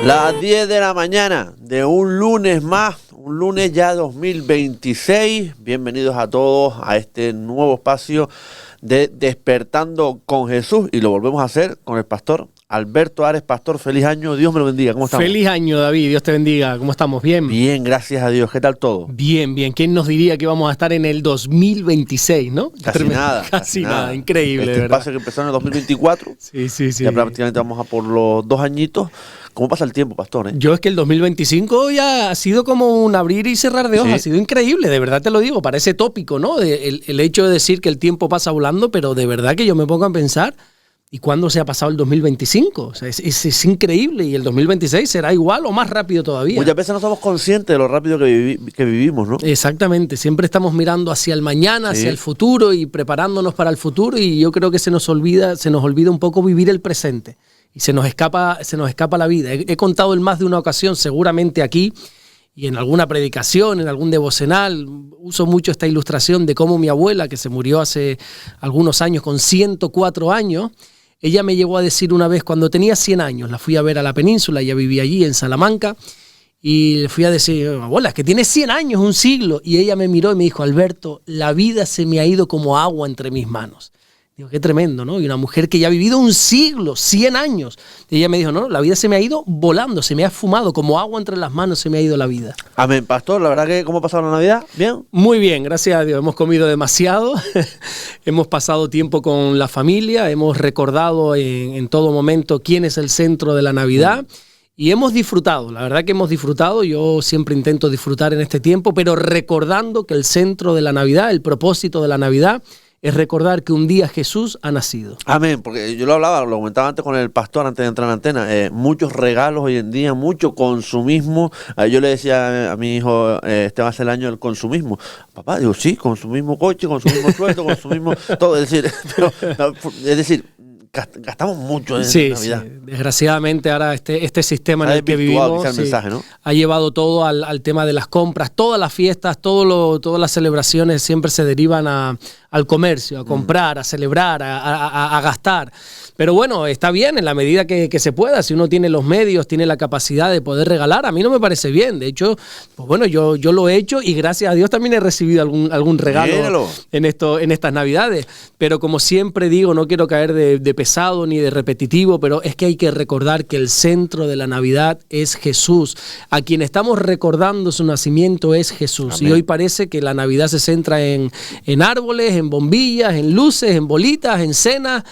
Las 10 de la mañana de un lunes más, un lunes ya 2026. Bienvenidos a todos a este nuevo espacio de Despertando con Jesús. Y lo volvemos a hacer con el pastor Alberto Ares. Pastor, feliz año, Dios me lo bendiga. ¿Cómo estamos? Feliz año, David, Dios te bendiga. ¿Cómo estamos? ¿Bien? Bien, gracias a Dios. ¿Qué tal todo? Bien, bien. ¿Quién nos diría que vamos a estar en el 2026, no? Casi nada. Casi nada. Increíble, este de verdad. espacio que empezó en el 2024. Sí. Ya prácticamente vamos a por los 2 añitos. ¿Cómo pasa el tiempo, pastor? Yo es que el 2025 ya ha sido como un abrir y cerrar de ojos, Sí. ha sido increíble, de verdad te lo digo, parece tópico, ¿no? El hecho de decir que el tiempo pasa volando, pero de verdad que yo me pongo a pensar, ¿y cuándo se ha pasado el 2025? O sea, es increíble, y el 2026 será igual o más rápido todavía. Muchas veces no somos conscientes de lo rápido que vivimos, ¿no? Exactamente, siempre estamos mirando hacia el mañana, Sí. hacia el futuro y preparándonos para el futuro, y yo creo que se nos olvida un poco vivir el presente. Y se nos escapa la vida. He contado en más de una ocasión, seguramente aquí, y en alguna predicación, en algún devocional, uso mucho esta ilustración de cómo mi abuela, que se murió hace algunos años con 104 años, ella me llegó a decir una vez, cuando tenía 100 años, la fui a ver a la península, ella vivía allí en Salamanca, y le fui a decir, abuela, es que tienes 100 años, un siglo. Y ella me miró y me dijo, Alberto, la vida se me ha ido como agua entre mis manos. Digo, qué tremendo, ¿no? Y una mujer que ya ha vivido un siglo, 100 años. Y ella me dijo, no, la vida se me ha ido volando, se me ha fumado, como agua entre las manos se me ha ido la vida. Amén, pastor. La verdad que, ¿cómo ha pasado la Navidad? ¿Bien? Muy bien, gracias a Dios. Hemos comido demasiado, hemos pasado tiempo con la familia, hemos recordado en todo momento quién es el centro de la Navidad. Y hemos disfrutado, la verdad que hemos disfrutado. Yo siempre intento disfrutar en este tiempo, pero recordando que el centro de la Navidad, el propósito de la Navidad, es recordar que un día Jesús ha nacido. Amén, porque yo lo comentaba antes con el pastor antes de entrar en la antena, muchos regalos hoy en día, mucho consumismo. Yo le decía a mi hijo, este va a ser el año del consumismo. Papá, digo, sí, consumismo coche, consumismo sueldo, consumismo todo. Es decir, gastamos mucho en Navidad. Sí. Desgraciadamente ahora este sistema en Ha el que desvirtuado vivimos quizá el mensaje, ¿no? ha llevado todo al tema de las compras. Todas las fiestas, todas las celebraciones siempre se derivan al comercio, a comprar, a celebrar, a gastar. Pero bueno, está bien en la medida que se pueda. Si uno tiene los medios, tiene la capacidad de poder regalar, a mí no me parece bien. De hecho, pues bueno, yo lo he hecho y gracias a Dios también he recibido algún regalo en estas Navidades. Pero como siempre digo, no quiero caer de pesado ni de repetitivo, pero es que hay que recordar que el centro de la Navidad es Jesús. A quien estamos recordando su nacimiento es Jesús. Amén. Y hoy parece que la Navidad se centra en árboles, en bombillas, en luces, en bolitas, en cenas.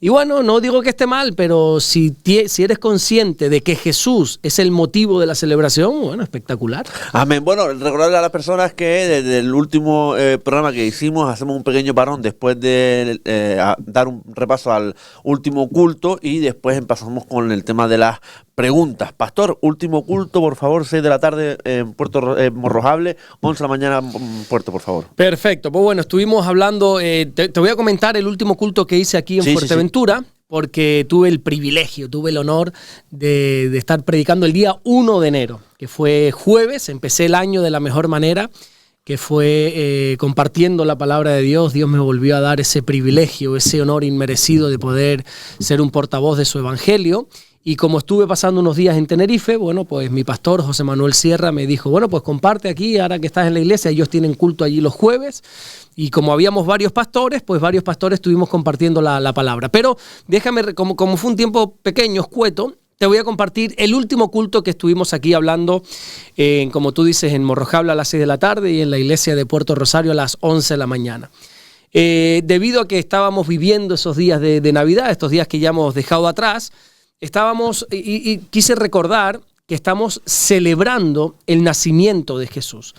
Y bueno, no digo que esté mal, pero si eres consciente de que Jesús es el motivo de la celebración, bueno, espectacular. Amén. Bueno, recordarle a las personas que desde el último programa que hicimos hacemos un pequeño parón después de dar un repaso al último culto y después empezamos con el tema de las preguntas. Pastor, último culto, por favor, 6 de la tarde en Puerto Morrojable, 11 de la mañana en Puerto, por favor. Perfecto. Pues bueno, estuvimos hablando, te voy a comentar el último culto que hice aquí en Fuerteventura. Porque tuve el privilegio, tuve el honor de estar predicando el día 1 de enero, que fue jueves. Empecé el año de la mejor manera, que fue compartiendo la palabra de Dios. Dios me volvió a dar ese privilegio, ese honor inmerecido de poder ser un portavoz de su evangelio. Y como estuve pasando unos días en Tenerife, bueno, pues mi pastor José Manuel Sierra me dijo, bueno, pues comparte aquí, ahora que estás en la iglesia, ellos tienen culto allí los jueves. Y como habíamos varios pastores, pues varios pastores estuvimos compartiendo la palabra. Pero déjame, como fue un tiempo pequeño, escueto, te voy a compartir el último culto que estuvimos aquí hablando, como tú dices, en Morrojable a las 6 de la tarde y en la iglesia de Puerto Rosario a las 11 de la mañana. Debido a que estábamos viviendo esos días de Navidad, estos días que ya hemos dejado atrás, estábamos, y quise recordar que estamos celebrando el nacimiento de Jesús.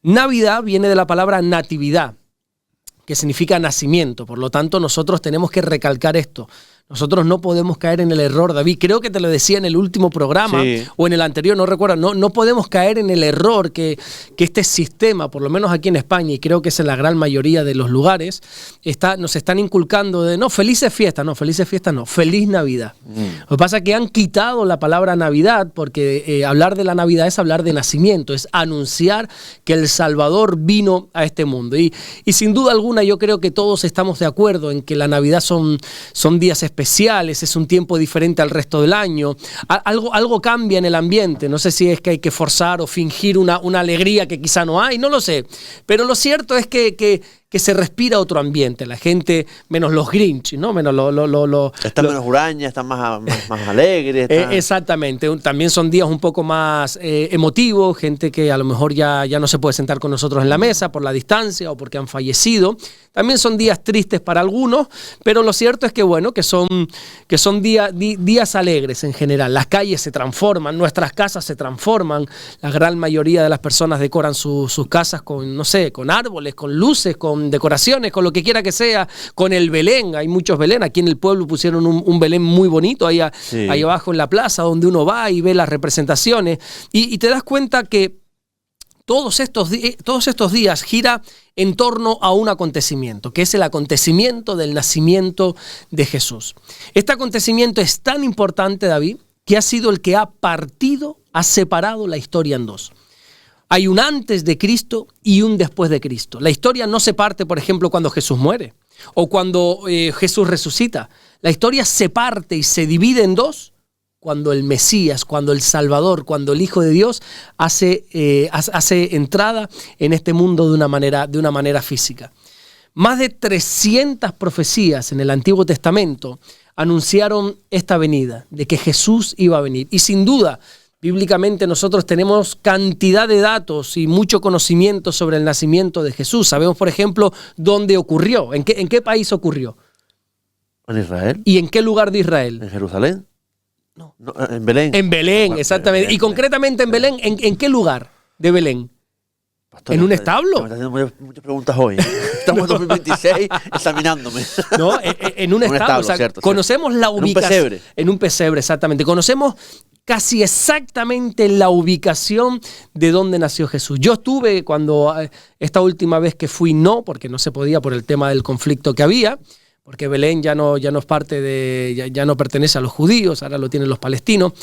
Navidad viene de la palabra natividad, que significa nacimiento. Por lo tanto, nosotros tenemos que recalcar esto. Nosotros no podemos caer en el error, David. Creo que te lo decía en el último programa, sí, o en el anterior, no recuerdo. No podemos caer en el error que este sistema, por lo menos aquí en España, y creo que es en la gran mayoría de los lugares, nos están inculcando de, no, felices fiestas, no, feliz Navidad. Lo que pasa es que han quitado la palabra Navidad, porque hablar de la Navidad es hablar de nacimiento, es anunciar que el Salvador vino a este mundo. Y sin duda alguna yo creo que todos estamos de acuerdo en que la Navidad son días especiales, especiales, es un tiempo diferente al resto del año. Algo cambia en el ambiente, no sé si es que hay que forzar o fingir una alegría que quizá no hay, no lo sé. Pero lo cierto es que se respira otro ambiente, la gente, menos los Grinch, ¿no? Menos están menos hurañas, están más alegres. Exactamente, también son días un poco más emotivos, gente que a lo mejor ya no se puede sentar con nosotros en la mesa por la distancia o porque han fallecido. También son días tristes para algunos, pero lo cierto es que bueno, que son días alegres en general. Las calles se transforman, nuestras casas se transforman, la gran mayoría de las personas decoran sus casas con, no sé, con árboles, con luces, con decoraciones, con lo que quiera que sea, con el Belén. Hay muchos Belén, aquí en el pueblo pusieron un Belén muy bonito ahí abajo en la plaza donde uno va y ve las representaciones y te das cuenta que todos estos días gira en torno a un acontecimiento, que es el acontecimiento del nacimiento de Jesús. Este acontecimiento es tan importante, David, que ha sido el que ha separado la historia en dos. Hay un antes de Cristo y un después de Cristo. La historia no se parte, por ejemplo, cuando Jesús muere o cuando Jesús resucita. La historia se parte y se divide en dos cuando el Mesías, cuando el Salvador, cuando el Hijo de Dios hace entrada en este mundo de una manera física. Más de 300 profecías en el Antiguo Testamento anunciaron esta venida, de que Jesús iba a venir. Y sin duda, bíblicamente nosotros tenemos cantidad de datos y mucho conocimiento sobre el nacimiento de Jesús. Sabemos, por ejemplo, dónde ocurrió, en qué país ocurrió. En Israel. ¿Y en qué lugar de Israel? En Jerusalén. No, en Belén. En Belén, exactamente. Belén, y concretamente en Belén, ¿en qué lugar de Belén? Pastor, ¿en un establo? Me estás haciendo muchas preguntas hoy. Estamos en 2026 examinándome. No, en un establo. O sea, cierto, conocemos la ubicación. En un pesebre. En un pesebre, exactamente. Conocemos casi exactamente la ubicación de donde nació Jesús. Yo estuve cuando esta última vez que fui, porque no se podía por el tema del conflicto que había, porque Belén ya no es parte ya no pertenece a los judíos, ahora lo tienen los palestinos.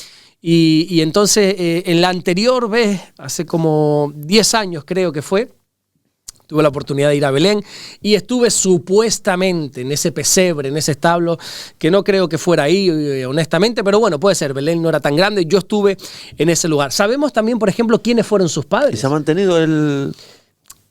Y entonces, en la anterior vez, hace como 10 años creo que fue, tuve la oportunidad de ir a Belén y estuve supuestamente en ese pesebre, en ese establo, que no creo que fuera ahí, honestamente, pero bueno, puede ser, Belén no era tan grande, yo estuve en ese lugar. Sabemos también, por ejemplo, quiénes fueron sus padres. ¿Y se ha mantenido el...?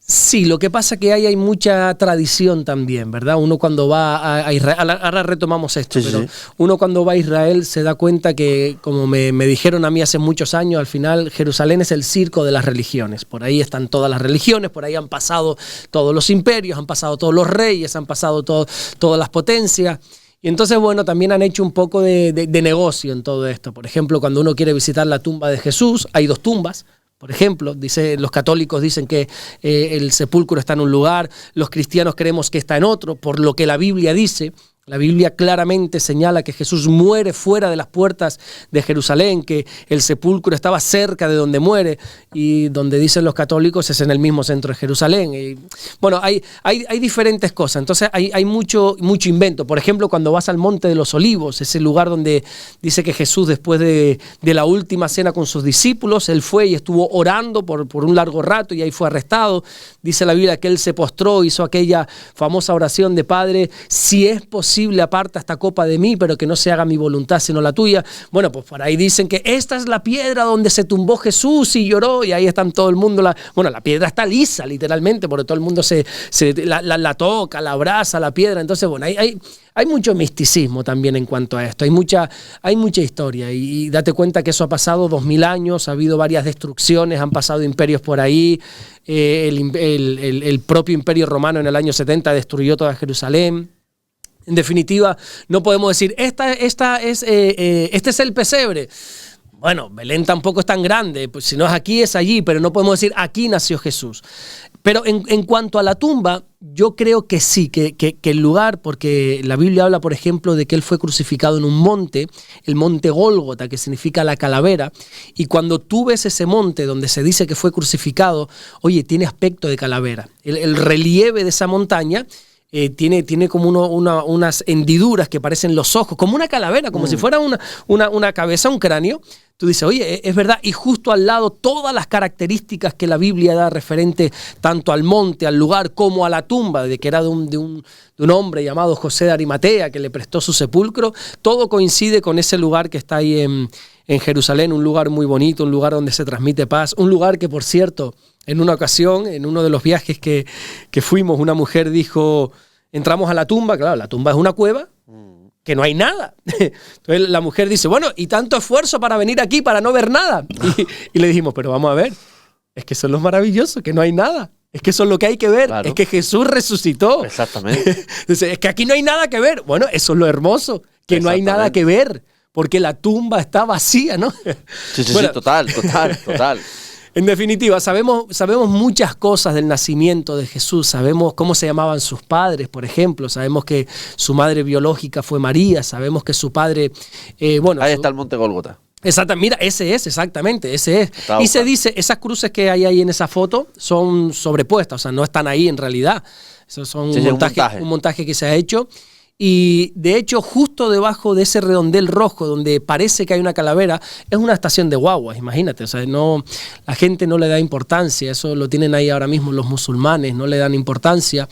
Sí, lo que pasa es que hay mucha tradición también, ¿verdad? Uno cuando va a Israel, ahora retomamos esto, pero uno cuando va a Israel se da cuenta que, como me dijeron a mí hace muchos años, al final Jerusalén es el circo de las religiones. Por ahí están todas las religiones, por ahí han pasado todos los imperios, han pasado todos los reyes, han pasado todas las potencias. Y entonces, bueno, también han hecho un poco de negocio en todo esto. Por ejemplo, cuando uno quiere visitar la tumba de Jesús, hay 2 tumbas. Por ejemplo, los católicos dicen que el sepulcro está en un lugar, los cristianos creemos que está en otro, por lo que la Biblia dice. La Biblia claramente señala que Jesús muere fuera de las puertas de Jerusalén, que el sepulcro estaba cerca de donde muere, y donde dicen los católicos es en el mismo centro de Jerusalén. Y, bueno, hay diferentes cosas, entonces hay mucho invento. Por ejemplo, cuando vas al Monte de los Olivos, ese lugar donde dice que Jesús, después de la última cena con sus discípulos, él fue y estuvo orando por un largo rato y ahí fue arrestado. Dice la Biblia que él se postró, hizo aquella famosa oración de Padre, si es posible, aparta esta copa de mí, pero que no se haga mi voluntad sino la tuya. Bueno, pues por ahí dicen que esta es la piedra donde se tumbó Jesús y lloró, y ahí están todo el mundo. La piedra está lisa, literalmente, porque todo el mundo la toca, la abraza, la piedra. Entonces, bueno, hay mucho misticismo también en cuanto a esto. Hay mucha historia, y date cuenta que eso ha pasado 2000 años, ha habido varias destrucciones, han pasado imperios por ahí. El propio imperio romano en el año 70 destruyó toda Jerusalén. En definitiva, no podemos decir, este es el pesebre. Bueno, Belén tampoco es tan grande, pues si no es aquí, es allí, pero no podemos decir, aquí nació Jesús. Pero en cuanto a la tumba, yo creo que sí, que el lugar, porque la Biblia habla, por ejemplo, de que él fue crucificado en un monte, el monte Gólgota, que significa la calavera, y cuando tú ves ese monte donde se dice que fue crucificado, oye, tiene aspecto de calavera. El relieve de esa montaña tiene como unas hendiduras que parecen los ojos, como una calavera, como si fuera una cabeza, un cráneo. tú dices, oye, es verdad, y justo al lado todas las características que la Biblia da referente tanto al monte, al lugar, como a la tumba, de que era de un hombre llamado José de Arimatea, que le prestó su sepulcro, todo coincide con ese lugar que está ahí en Jerusalén, un lugar muy bonito, un lugar donde se transmite paz, un lugar que, por cierto, en una ocasión, en uno de los viajes que fuimos, una mujer dijo, entramos a la tumba, claro, la tumba es una cueva, que no hay nada. Entonces la mujer dice, bueno, y tanto esfuerzo para venir aquí para no ver nada. Y le dijimos, pero vamos a ver, es que eso es lo maravilloso, que no hay nada. Es que eso es lo que hay que ver, claro. Es que Jesús resucitó. Exactamente. Entonces, es que aquí no hay nada que ver. Bueno, eso es lo hermoso, que no hay nada que ver, porque la tumba está vacía, ¿no? Sí, bueno, sí, total. En definitiva, sabemos muchas cosas del nacimiento de Jesús. Sabemos cómo se llamaban sus padres, por ejemplo. Sabemos que su madre biológica fue María. Sabemos que su padre... Ahí está el monte Gólgota. Mira, ese es. Y se dice, esas cruces que hay ahí en esa foto son sobrepuestas, o sea, no están ahí en realidad. Eso son un montaje que se ha hecho. Y de hecho, justo debajo de ese redondel rojo donde parece que hay una calavera, es una estación de guaguas, imagínate. O sea, la gente no le da importancia, eso lo tienen ahí ahora mismo los musulmanes, no le dan importancia.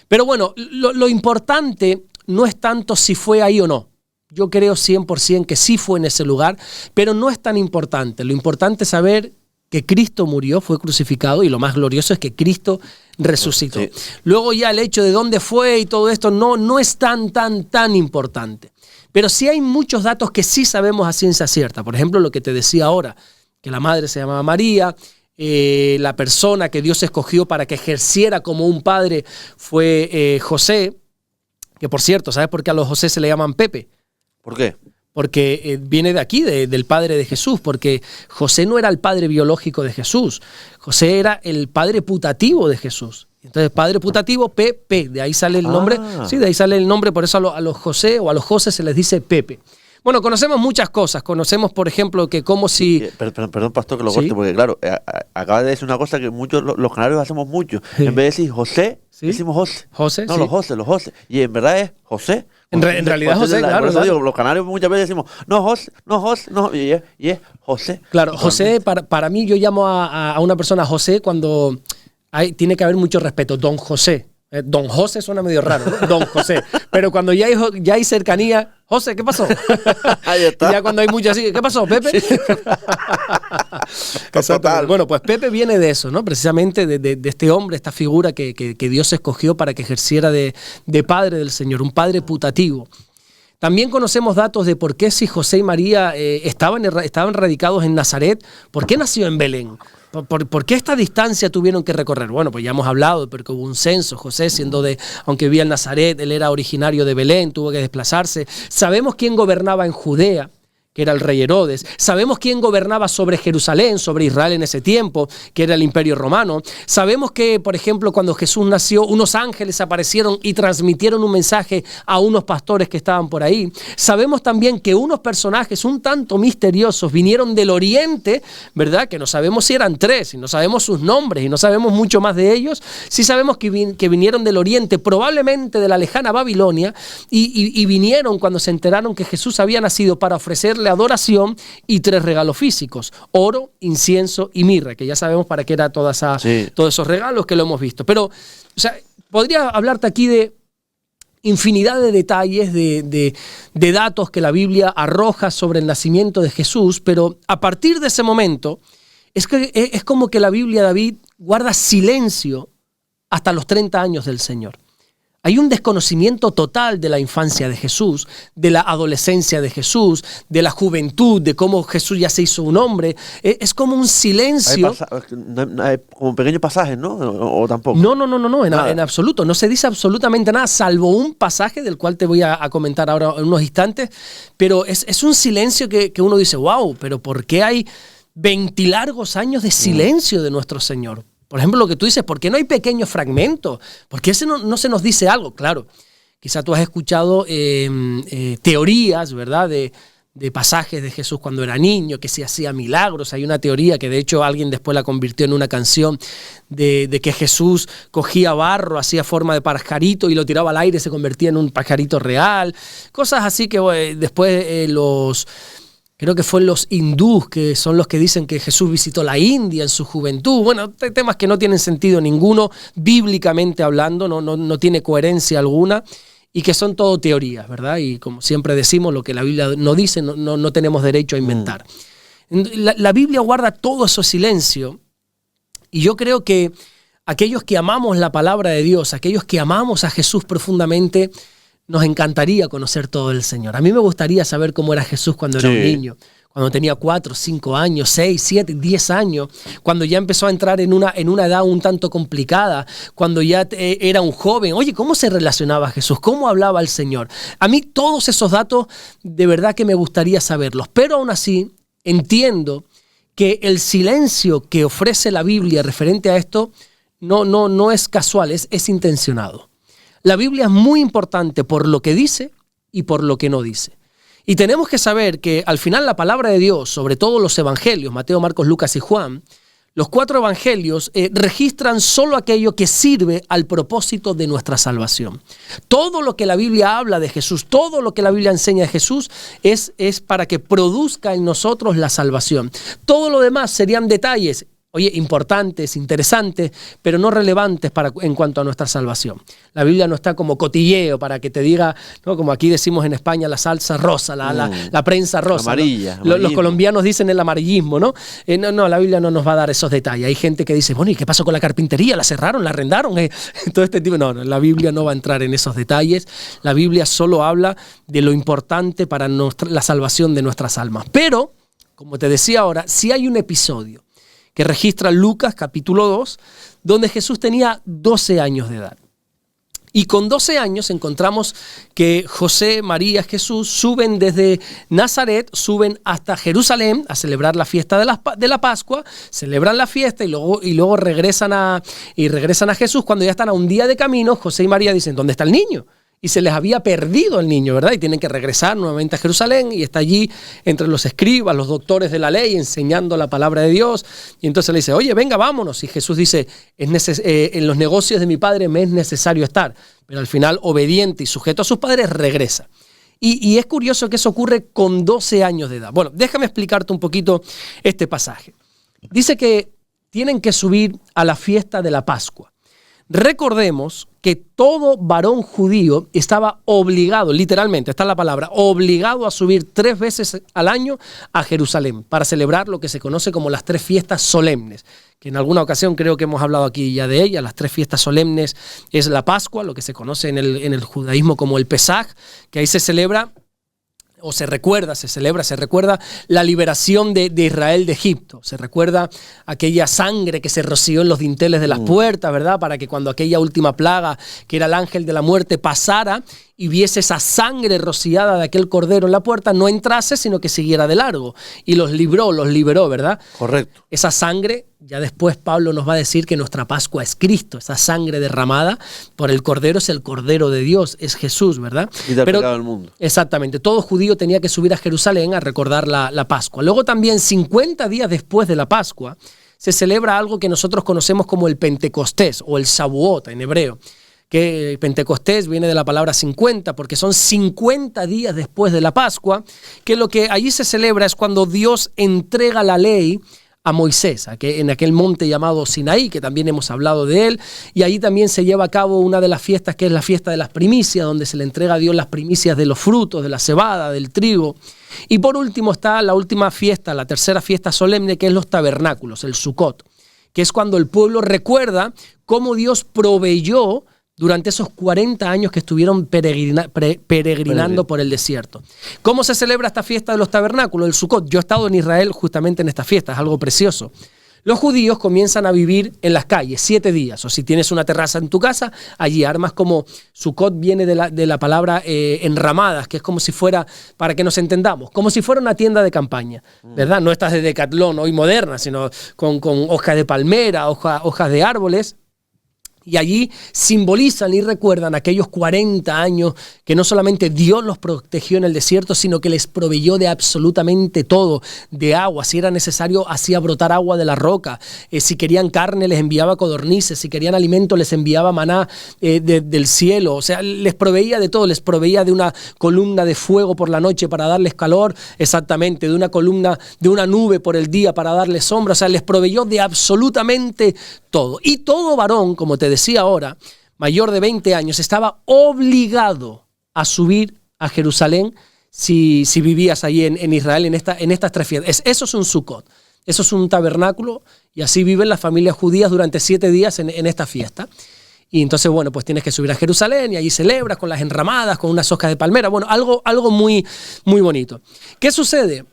Pero bueno, lo importante no es tanto si fue ahí o no. Yo creo 100% que sí fue en ese lugar, pero no es tan importante. Lo importante es saber que Cristo murió, fue crucificado, y lo más glorioso es que Cristo resucitó. Sí. Luego ya el hecho de dónde fue y todo esto no es tan importante. Pero sí hay muchos datos que sí sabemos a ciencia cierta. Por ejemplo, lo que te decía ahora, que la madre se llamaba María, la persona que Dios escogió para que ejerciera como un padre fue José, que por cierto, ¿sabes por qué a los José se le llaman Pepe? ¿Por qué? Porque viene de aquí, del padre de Jesús, porque José no era el padre biológico de Jesús, José era el padre putativo de Jesús. Entonces, padre putativo, Pepe, de ahí sale el nombre, sí, de ahí sale el nombre, por eso a los José o a los José se les dice Pepe. Bueno, conocemos muchas cosas, conocemos, por ejemplo, que como si... Perdón, pastor, que lo corte, porque claro, acaba de decir una cosa que muchos los canarios hacemos mucho. Sí. En vez de decir José, decimos José. José, no, sí. los José. Y en verdad es José. En realidad José, claro. Por eso digo, los canarios muchas veces decimos, no, José, y es José. Claro, José, para mí yo llamo a una persona José cuando tiene que haber mucho respeto, don José. Don José suena medio raro, ¿no? Don José. Pero cuando ya hay cercanía, José, ¿qué pasó? Ahí está. Y ya cuando hay mucho así, ¿qué pasó, Pepe? Sí. Bueno, pues Pepe viene de eso, ¿no? Precisamente de este hombre, esta figura que Dios escogió para que ejerciera de padre del Señor, un padre putativo. También conocemos datos de por qué si José y María estaban radicados en Nazaret, ¿por qué nació en Belén? ¿Por qué esta distancia tuvieron que recorrer? Bueno, pues ya hemos hablado, porque hubo un censo. José, aunque vivía en Nazaret, él era originario de Belén, tuvo que desplazarse. Sabemos quién gobernaba en Judea, que era el rey Herodes. Sabemos quién gobernaba sobre Jerusalén, sobre Israel en ese tiempo, que era el Imperio Romano. Sabemos que, por ejemplo, cuando Jesús nació, unos ángeles aparecieron y transmitieron un mensaje a unos pastores que estaban por ahí. Sabemos también que unos personajes un tanto misteriosos vinieron del Oriente, ¿verdad? Que no sabemos si eran 3, y no sabemos sus nombres, y no sabemos mucho más de ellos. Sí sabemos que vinieron del Oriente, probablemente de la lejana Babilonia, y vinieron cuando se enteraron que Jesús había nacido para ofrecerle adoración y 3 regalos físicos: oro, incienso y mirra, que ya sabemos para qué era todos esos regalos, que lo hemos visto. Pero, o sea, podría hablarte aquí de infinidad de detalles, de datos que la Biblia arroja sobre el nacimiento de Jesús, pero a partir de ese momento es como que la Biblia, David, guarda silencio hasta los 30 años del Señor. Hay un desconocimiento total de la infancia de Jesús, de la adolescencia de Jesús, de la juventud, de cómo Jesús ya se hizo un hombre. Es como un silencio. Hay como pequeños pasajes, ¿no? ¿O tampoco? No, en absoluto. No se dice absolutamente nada, salvo un pasaje del cual te voy a comentar ahora en unos instantes. Pero es un silencio que uno dice, wow, pero ¿por qué hay 20 largos años de silencio de nuestro Señor? Por ejemplo, lo que tú dices, ¿por qué no hay pequeños fragmentos? ¿Por qué no se nos dice algo? Claro, quizá tú has escuchado teorías, ¿verdad?, de pasajes de Jesús cuando era niño, que se hacía milagros. Hay una teoría que de hecho alguien después la convirtió en una canción de que Jesús cogía barro, hacía forma de pajarito y lo tiraba al aire y se convertía en un pajarito real. Cosas así que después creo que fue los hindús, que son los que dicen que Jesús visitó la India en su juventud. Bueno, temas que no tienen sentido ninguno, bíblicamente hablando, no tiene coherencia alguna, y que son todo teorías, ¿verdad? Y como siempre decimos, lo que la Biblia no dice, no tenemos derecho a inventar. La Biblia guarda todo ese silencio, y yo creo que aquellos que amamos la palabra de Dios, aquellos que amamos a Jesús profundamente, nos encantaría conocer todo el Señor. A mí me gustaría saber cómo era Jesús cuando era un niño, cuando tenía 4, 5 años, 6, 7, 10 años, cuando ya empezó a entrar en una edad un tanto complicada, cuando ya era un joven. Oye, ¿cómo se relacionaba Jesús? ¿Cómo hablaba el Señor? A mí todos esos datos de verdad que me gustaría saberlos, pero aún así entiendo que el silencio que ofrece la Biblia referente a esto no es casual, es intencionado. La Biblia es muy importante por lo que dice y por lo que no dice. Y tenemos que saber que al final la palabra de Dios, sobre todo los evangelios, Mateo, Marcos, Lucas y Juan, los 4 evangelios registran solo aquello que sirve al propósito de nuestra salvación. Todo lo que la Biblia habla de Jesús, todo lo que la Biblia enseña de Jesús es para que produzca en nosotros la salvación. Todo lo demás serían detalles, oye, importantes, interesantes, pero no relevantes en cuanto a nuestra salvación. La Biblia no está como cotilleo para que te diga, ¿no? Como aquí decimos en España, la salsa rosa, la prensa rosa. Amarilla. ¿No? Los colombianos dicen el amarillismo, ¿no? La Biblia no nos va a dar esos detalles. Hay gente que dice, bueno, ¿y qué pasó con la carpintería? ¿La cerraron? ¿La arrendaron? Todo este tipo. No, la Biblia no va a entrar en esos detalles. La Biblia solo habla de lo importante para la salvación de nuestras almas. Pero, como te decía ahora, si hay un episodio que registra Lucas capítulo 2, donde Jesús tenía 12 años de edad. Y con 12 años encontramos que José, María, Jesús suben desde Nazaret, suben hasta Jerusalén a celebrar la fiesta de la Pascua, celebran la fiesta y luego regresan a Jesús. Cuando ya están a un día de camino, José y María dicen, ¿dónde está el niño? Y se les había perdido el niño, ¿verdad? Y tienen que regresar nuevamente a Jerusalén y está allí entre los escribas, los doctores de la ley, enseñando la palabra de Dios. Y entonces le dice, oye, venga, vámonos. Y Jesús dice, en los negocios de mi padre me es necesario estar. Pero al final, obediente y sujeto a sus padres, regresa. Y es curioso que eso ocurre con 12 años de edad. Bueno, déjame explicarte un poquito este pasaje. Dice que tienen que subir a la fiesta de la Pascua. Recordemos que todo varón judío estaba obligado, literalmente, está la palabra, obligado a subir 3 veces al año a Jerusalén para celebrar lo que se conoce como las 3 fiestas solemnes, que en alguna ocasión creo que hemos hablado aquí ya de ellas. Las 3 fiestas solemnes es la Pascua, lo que se conoce en el judaísmo como el Pesaj, que ahí se celebra, o se recuerda la liberación de Israel de Egipto. Se recuerda aquella sangre que se roció en los dinteles de las puertas, ¿verdad? Para que cuando aquella última plaga, que era el ángel de la muerte, pasara y viese esa sangre rociada de aquel cordero en la puerta, no entrase, sino que siguiera de largo. Y los liberó, ¿verdad? Correcto. Esa sangre, ya después Pablo nos va a decir que nuestra Pascua es Cristo. Esa sangre derramada por el cordero es el Cordero de Dios, es Jesús, ¿verdad? Y del pecado del mundo. Exactamente. Todo judío tenía que subir a Jerusalén a recordar la Pascua. Luego también, 50 días después de la Pascua, se celebra algo que nosotros conocemos como el Pentecostés o el Shavuot en hebreo. Que Pentecostés viene de la palabra 50, porque son 50 días después de la Pascua, que lo que allí se celebra es cuando Dios entrega la ley a Moisés, en aquel monte llamado Sinaí, que también hemos hablado de él, y allí también se lleva a cabo una de las fiestas, que es la fiesta de las primicias, donde se le entrega a Dios las primicias de los frutos, de la cebada, del trigo. Y por último está la última fiesta, la tercera fiesta solemne, que es los tabernáculos, el Sukkot, que es cuando el pueblo recuerda cómo Dios proveyó durante esos 40 años que estuvieron peregrinando por el desierto. ¿Cómo se celebra esta fiesta de los tabernáculos, el Sukkot? Yo he estado en Israel justamente en esta fiesta, es algo precioso. Los judíos comienzan a vivir en las calles 7 días, o si tienes una terraza en tu casa, allí armas como Sukkot viene de la palabra enramadas, que es como si fuera, para que nos entendamos, como si fuera una tienda de campaña, ¿verdad? No estas de Decathlon hoy modernas, sino con hojas de palmera, hojas de árboles. Y allí simbolizan y recuerdan aquellos 40 años que no solamente Dios los protegió en el desierto, sino que les proveyó de absolutamente todo, de agua. Si era necesario, hacía brotar agua de la roca. Si querían carne, les enviaba codornices. Si querían alimento, les enviaba maná del cielo. O sea, les proveía de todo. Les proveía de una columna de fuego por la noche para darles calor, exactamente, de una columna, de una nube por el día para darles sombra. O sea, les proveyó de absolutamente todo. Y todo varón, como te decía ahora, mayor de 20 años, estaba obligado a subir a Jerusalén si vivías ahí en Israel en estas 3 fiestas. Eso es un Sukkot, eso es un tabernáculo, y así viven las familias judías durante 7 días en esta fiesta. Y entonces, bueno, pues tienes que subir a Jerusalén y allí celebras con las enramadas, con unas hojas de palmera, bueno, algo muy, muy bonito. ¿Qué sucede?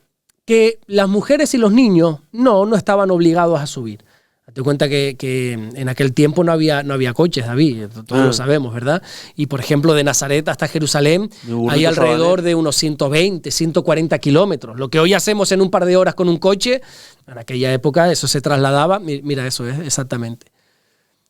Que las mujeres y los niños no estaban obligados a subir. Date cuenta que en aquel tiempo no había coches, David, todos lo sabemos, ¿verdad? Y por ejemplo, de Nazaret hasta Jerusalén hay alrededor de unos 120, 140 kilómetros. Lo que hoy hacemos en un par de horas con un coche, en aquella época eso se trasladaba, mira, eso es exactamente.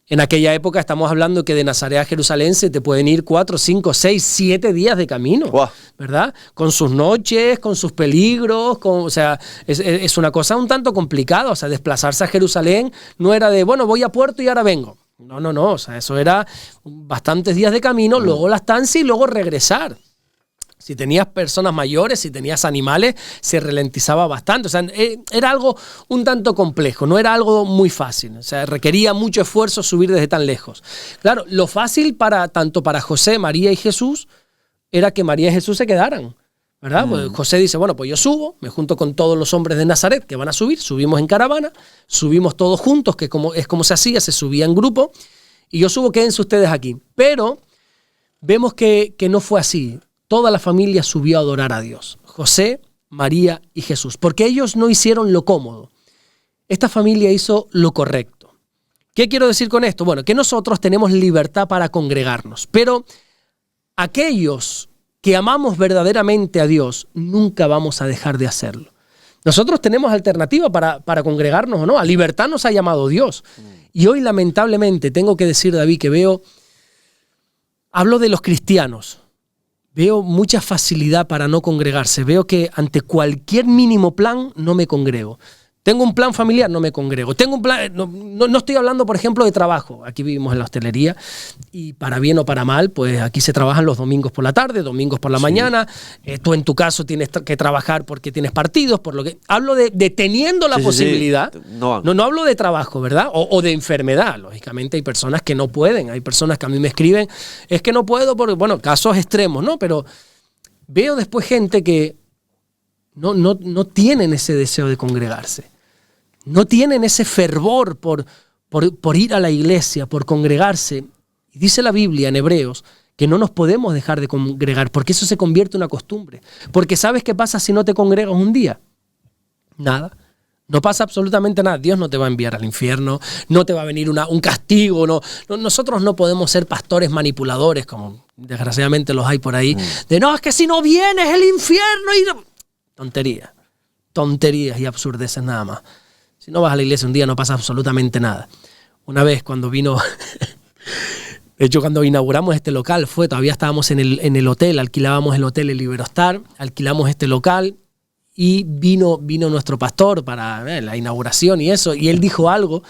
En aquella época estamos hablando que de Nazaret a Jerusalén se te pueden ir 4, 5, 6, 7 días de camino, wow, ¿verdad? Con sus noches, con sus peligros, o sea, es una cosa un tanto complicada. O sea, desplazarse a Jerusalén no era de, bueno, voy a puerto y ahora vengo. No, o sea, eso era bastantes días de camino, luego la estancia y luego regresar. Si tenías personas mayores, si tenías animales, se ralentizaba bastante. O sea, era algo un tanto complejo, no era algo muy fácil. O sea, requería mucho esfuerzo subir desde tan lejos. Claro, lo fácil tanto para José, María y Jesús era que María y Jesús se quedaran, ¿verdad? Pues José dice, bueno, pues yo subo, me junto con todos los hombres de Nazaret que van a subir, subimos en caravana, subimos todos juntos, que es como se hacía, se subía en grupo, y yo subo, quédense ustedes aquí. Pero vemos que no fue así. Toda la familia subió a adorar a Dios. José, María y Jesús. Porque ellos no hicieron lo cómodo. Esta familia hizo lo correcto. ¿Qué quiero decir con esto? Bueno, que nosotros tenemos libertad para congregarnos. Pero aquellos que amamos verdaderamente a Dios, nunca vamos a dejar de hacerlo. Nosotros tenemos alternativa para congregarnos o no. A libertad nos ha llamado Dios. Y hoy, lamentablemente, tengo que decir, David, que hablo de los cristianos. Veo mucha facilidad para no congregarse. Veo que ante cualquier mínimo plan no me congrego. Tengo un plan familiar, no me congrego. Tengo un plan, no estoy hablando, por ejemplo, de trabajo. Aquí vivimos en la hostelería y para bien o para mal, pues aquí se trabajan los domingos por la tarde, domingos por la mañana. Tú en tu caso tienes que trabajar porque tienes partidos, por lo que hablo de teniendo la posibilidad. No hablo de trabajo, ¿verdad? O de enfermedad. Lógicamente hay personas que no pueden. Hay personas que a mí me escriben, es que no puedo porque, bueno, casos extremos, ¿no? Pero veo después gente que no tienen ese deseo de congregarse. No tienen ese fervor por ir a la iglesia, por congregarse. Y dice la Biblia en Hebreos que no nos podemos dejar de congregar porque eso se convierte en una costumbre. Porque ¿sabes qué pasa si no te congregas un día? Nada. No pasa absolutamente nada. Dios no te va a enviar al infierno, no te va a venir un castigo. Nosotros no podemos ser pastores manipuladores, como desgraciadamente los hay por ahí. De no, es que si no vienes el infierno y... Tonterías y absurdeces nada más. Si no vas a la iglesia un día no pasa absolutamente nada. Una vez cuando vino, de hecho cuando inauguramos este local todavía estábamos en el hotel, alquilábamos el hotel El Iberostar, alquilamos este local y vino nuestro pastor para la inauguración y eso, y él dijo algo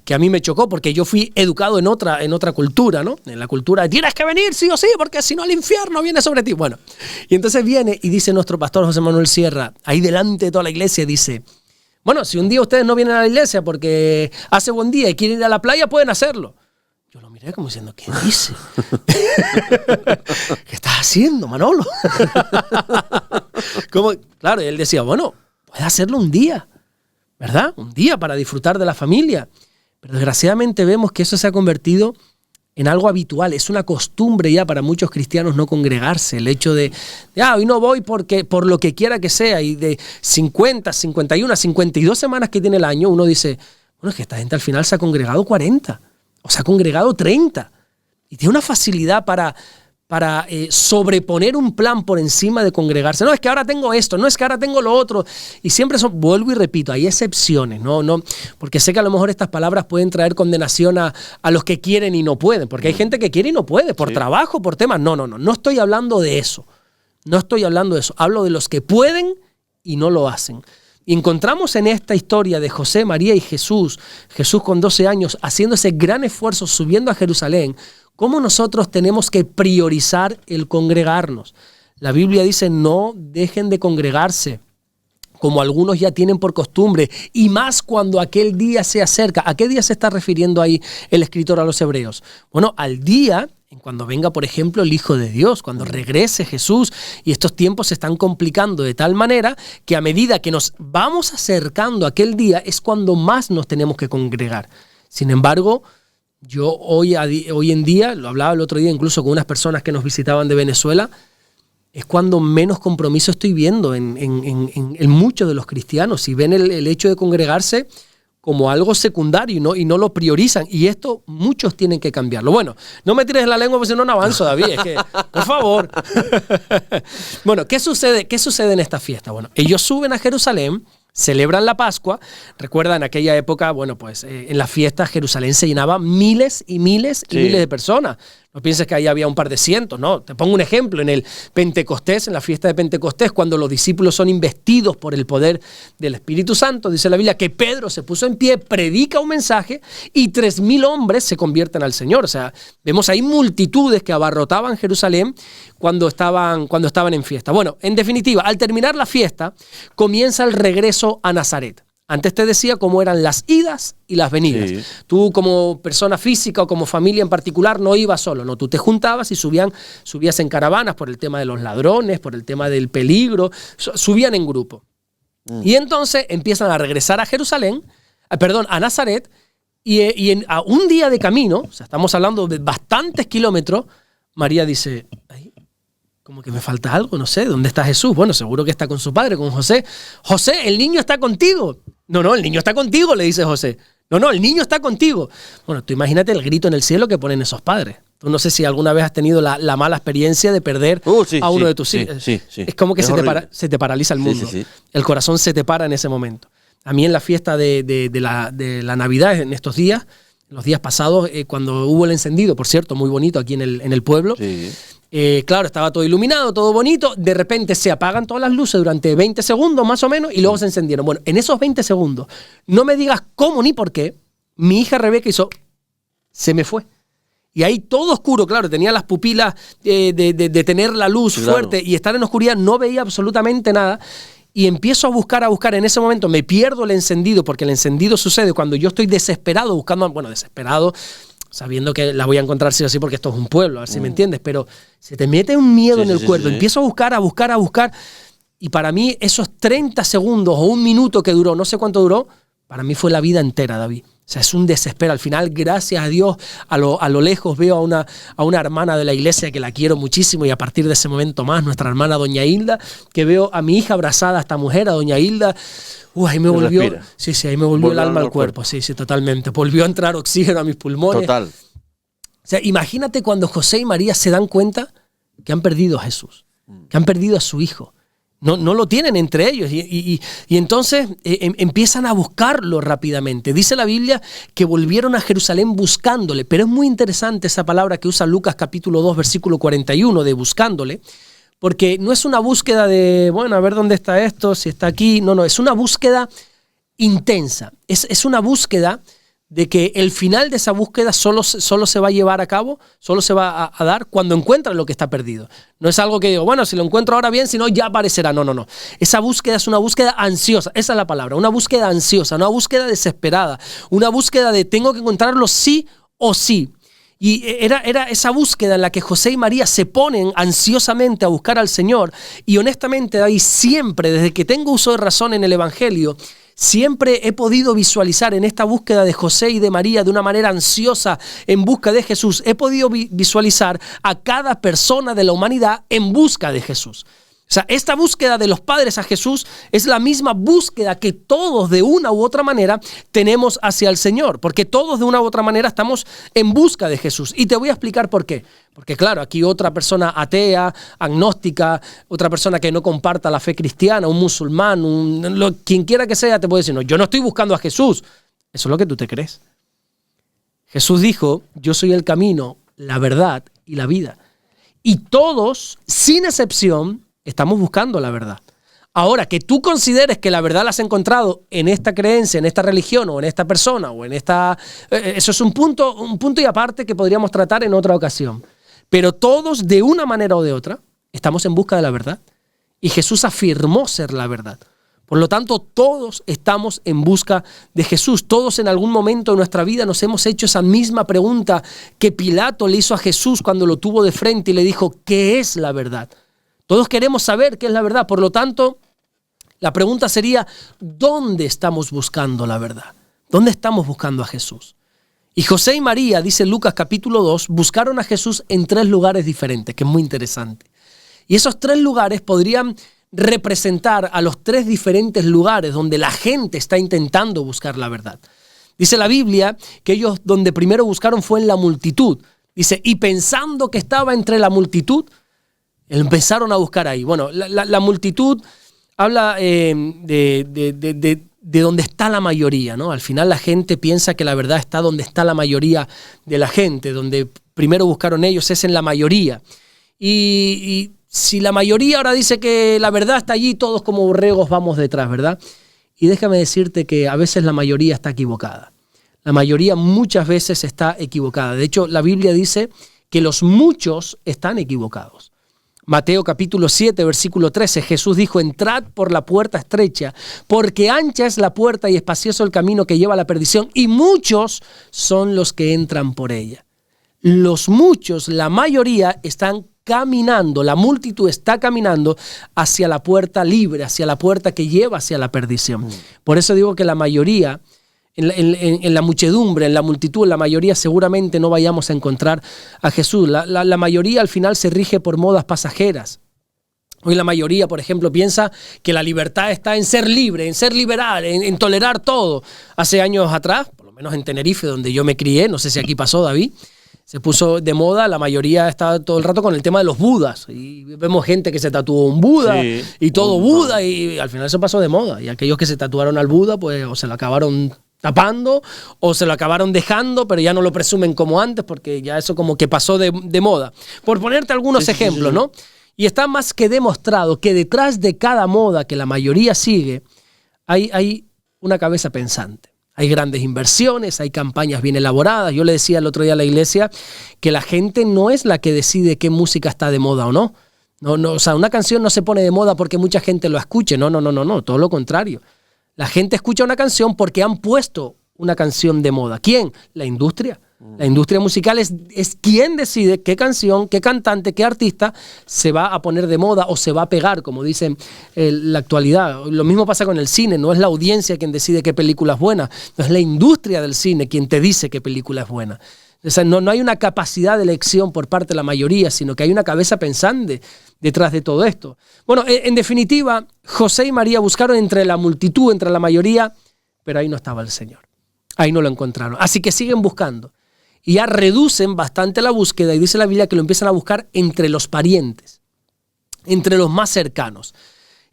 que a mí me chocó porque yo fui educado en otra cultura, ¿no? En la cultura de tienes que venir sí o sí porque si no el infierno viene sobre ti. Bueno, y entonces viene y dice nuestro pastor José Manuel Sierra, ahí delante de toda la iglesia, dice... Bueno, si un día ustedes no vienen a la iglesia porque hace buen día y quieren ir a la playa, pueden hacerlo. Yo lo miré como diciendo, ¿qué dice? ¿Qué estás haciendo, Manolo? Claro, y él decía, bueno, puedes hacerlo un día, ¿verdad? Un día para disfrutar de la familia. Pero desgraciadamente vemos que eso se ha convertido en algo habitual. Es una costumbre ya para muchos cristianos no congregarse. El hecho de hoy no voy por lo que quiera que sea. Y de 50, 51, 52 semanas que tiene el año, uno dice, bueno, es que esta gente al final se ha congregado 40. O se ha congregado 30. Y tiene una facilidad para sobreponer un plan por encima de congregarse. No, es que ahora tengo esto, no es que ahora tengo lo otro. Y siempre vuelvo y repito, hay excepciones, no, porque sé que a lo mejor estas palabras pueden traer condenación a los que quieren y no pueden, porque hay gente que quiere y no puede, por trabajo, por temas. No estoy hablando de eso. No estoy hablando de eso. Hablo de los que pueden y no lo hacen. Y encontramos en esta historia de José, María y Jesús con 12 años, haciendo ese gran esfuerzo, subiendo a Jerusalén, cómo nosotros tenemos que priorizar el congregarnos. La Biblia dice, no dejen de congregarse, como algunos ya tienen por costumbre, y más cuando aquel día se acerca. ¿A qué día se está refiriendo ahí el escritor a los hebreos? Bueno, al día cuando venga, por ejemplo, el Hijo de Dios, cuando regrese Jesús, y estos tiempos se están complicando de tal manera que a medida que nos vamos acercando a aquel día es cuando más nos tenemos que congregar. Sin embargo, yo hoy en día, lo hablaba el otro día incluso con unas personas que nos visitaban de Venezuela, es cuando menos compromiso estoy viendo en muchos de los cristianos, y ven el hecho de congregarse como algo secundario y no lo priorizan. Y esto muchos tienen que cambiarlo. Bueno, no me tires la lengua porque si no avanzo, David. Es que, por favor. Bueno, ¿qué sucede en esta fiesta? Bueno, ellos suben a Jerusalén, celebran la Pascua. Recuerda, en aquella época, bueno, pues en las fiestas Jerusalén se llenaba miles y miles y miles de personas. No pienses que ahí había un par de cientos, no. Te pongo un ejemplo, en el Pentecostés, en la fiesta de Pentecostés, cuando los discípulos son investidos por el poder del Espíritu Santo, dice la Biblia que Pedro se puso en pie, predica un mensaje y 3,000 hombres se convierten al Señor. O sea, vemos ahí multitudes que abarrotaban Jerusalén cuando estaban en fiesta. Bueno, en definitiva, al terminar la fiesta, comienza el regreso a Nazaret. Antes te decía cómo eran las idas y las venidas. Sí. Tú como persona física o como familia en particular no ibas solo, no, tú te juntabas y subías en caravanas por el tema de los ladrones, por el tema del peligro, subían en grupo. Y entonces empiezan a regresar a Jerusalén, a Nazaret, a un día de camino, o sea, estamos hablando de bastantes kilómetros, María dice, ay, como que me falta algo, no sé, ¿dónde está Jesús? Bueno, seguro que está con su padre, con José. José, el niño está contigo. No, el niño está contigo, le dice José. No, el niño está contigo. Bueno, tú imagínate el grito en el cielo que ponen esos padres. Tú no sé si alguna vez has tenido la mala experiencia de perder a uno de tus hijos. Sí. Es como que se te paraliza el mundo. Sí. El corazón se te para en ese momento. A mí en la fiesta de la Navidad, en estos días, los días pasados, cuando hubo el encendido, por cierto, muy bonito aquí en el pueblo, claro, estaba todo iluminado, todo bonito, de repente se apagan todas las luces durante 20 segundos más o menos y luego se encendieron. Bueno, en esos 20 segundos, no me digas cómo ni por qué, mi hija Rebeca se me fue. Y ahí todo oscuro, claro, tenía las pupilas de tener la luz fuerte y estar en oscuridad, no veía absolutamente nada. Y empiezo a buscar. En ese momento me pierdo el encendido, porque el encendido sucede cuando yo estoy desesperado buscando, desesperado, sabiendo que la voy a encontrar sí o sí porque esto es un pueblo, a ver si me entiendes, pero se te mete un miedo en el cuerpo. Empiezo a buscar. Y para mí esos 30 segundos o un minuto que duró, no sé cuánto duró, para mí fue la vida entera, David. O sea, es un desespero. Al final, gracias a Dios, a lo lejos veo a una hermana de la iglesia que la quiero muchísimo, y a partir de ese momento más, nuestra hermana Doña Hilda, que veo a mi hija abrazada a esta mujer, a Doña Hilda. Ahí me volvió, ahí me volvió el alma al cuerpo. Sí, totalmente. Volvió a entrar oxígeno a mis pulmones. Total. O sea, imagínate cuando José y María se dan cuenta que han perdido a Jesús, que han perdido a su hijo. No lo tienen entre ellos y entonces empiezan a buscarlo rápidamente. Dice la Biblia que volvieron a Jerusalén buscándole, pero es muy interesante esa palabra que usa Lucas capítulo 2 versículo 41 de buscándole, porque no es una búsqueda de, a ver dónde está esto, si está aquí. No, es una búsqueda intensa. Es una búsqueda de que el final de esa búsqueda solo se va a llevar a cabo, solo se va a dar cuando encuentran lo que está perdido. No es algo que digo, si lo encuentro ahora bien, si no ya aparecerá. No. Esa búsqueda es una búsqueda ansiosa, esa es la palabra, una búsqueda ansiosa, una búsqueda desesperada, una búsqueda de tengo que encontrarlo sí o sí. Y era esa búsqueda en la que José y María se ponen ansiosamente a buscar al Señor. Y honestamente, ahí siempre, desde que tengo uso de razón en el Evangelio, siempre he podido visualizar en esta búsqueda de José y de María de una manera ansiosa en busca de Jesús, he podido visualizar a cada persona de la humanidad en busca de Jesús. O sea, esta búsqueda de los padres a Jesús es la misma búsqueda que todos de una u otra manera tenemos hacia el Señor, porque todos de una u otra manera estamos en busca de Jesús. Y te voy a explicar por qué. Porque claro, aquí otra persona atea, agnóstica, otra persona que no comparta la fe cristiana, un musulmán, quien quiera que sea, te puede decir, no, yo no estoy buscando a Jesús. Eso es lo que tú te crees. Jesús dijo, yo soy el camino, la verdad y la vida. Y todos, sin excepción, estamos buscando la verdad. Ahora, que tú consideres que la verdad la has encontrado en esta creencia, en esta religión o en esta persona o en esta... Eso es un punto y aparte que podríamos tratar en otra ocasión. Pero todos, de una manera o de otra, estamos en busca de la verdad. Y Jesús afirmó ser la verdad. Por lo tanto, todos estamos en busca de Jesús. Todos en algún momento de nuestra vida nos hemos hecho esa misma pregunta que Pilato le hizo a Jesús cuando lo tuvo de frente y le dijo, ¿qué es la verdad? Todos queremos saber qué es la verdad. Por lo tanto, la pregunta sería, ¿dónde estamos buscando la verdad? ¿Dónde estamos buscando a Jesús? Y José y María, dice Lucas capítulo 2, buscaron a Jesús en 3 lugares diferentes, que es muy interesante. Y esos 3 lugares podrían representar a los 3 diferentes lugares donde la gente está intentando buscar la verdad. Dice la Biblia que ellos donde primero buscaron fue en la multitud. Dice, y pensando que estaba entre la multitud, empezaron a buscar ahí. Bueno, la multitud habla de donde está la mayoría, ¿no? Al final la gente piensa que la verdad está donde está la mayoría de la gente, donde primero buscaron ellos es en la mayoría. Y si la mayoría ahora dice que la verdad está allí, todos como borregos vamos detrás, ¿verdad? Y déjame decirte que a veces la mayoría está equivocada. La mayoría muchas veces está equivocada. De hecho, la Biblia dice que los muchos están equivocados. Mateo capítulo 7, versículo 13, Jesús dijo, entrad por la puerta estrecha, porque ancha es la puerta y espacioso el camino que lleva a la perdición, y muchos son los que entran por ella. Los muchos, la mayoría, están caminando, la multitud está caminando hacia la puerta libre, hacia la puerta que lleva hacia la perdición. Por eso digo que la mayoría, en la muchedumbre, en la multitud, en la mayoría seguramente no vayamos a encontrar a Jesús. La mayoría al final se rige por modas pasajeras. Hoy la mayoría, por ejemplo, piensa que la libertad está en ser libre, en ser liberal, en tolerar todo. Hace años atrás, por lo menos en Tenerife, donde yo me crié, no sé si aquí pasó, David, se puso de moda, la mayoría estaba todo el rato con el tema de los budas. Y vemos gente que se tatuó un Buda y todo Buda, y al final eso pasó de moda. Y aquellos que se tatuaron al Buda, pues o se lo acabaron tapando o se lo acabaron dejando, pero ya no lo presumen como antes porque ya eso como que pasó de moda. Por ponerte algunos ejemplos, ¿no? Y está más que demostrado que detrás de cada moda que la mayoría sigue hay una cabeza pensante. Hay grandes inversiones, hay campañas bien elaboradas. Yo le decía el otro día a la iglesia que la gente no es la que decide qué música está de moda o no. No, o sea, una canción no se pone de moda porque mucha gente lo escuche. No, todo lo contrario. La gente escucha una canción porque han puesto una canción de moda. ¿Quién? La industria. La industria musical es quien decide qué canción, qué cantante, qué artista se va a poner de moda o se va a pegar, como dicen en la actualidad. Lo mismo pasa con el cine. No es la audiencia quien decide qué película es buena. No es la industria del cine quien te dice qué película es buena. O sea, no hay una capacidad de elección por parte de la mayoría, sino que hay una cabeza pensante detrás de todo esto. Bueno, en definitiva, José y María buscaron entre la multitud, entre la mayoría, pero ahí no estaba el Señor. Ahí no lo encontraron. Así que siguen buscando. Y ya reducen bastante la búsqueda y dice la Biblia que lo empiezan a buscar entre los parientes, entre los más cercanos.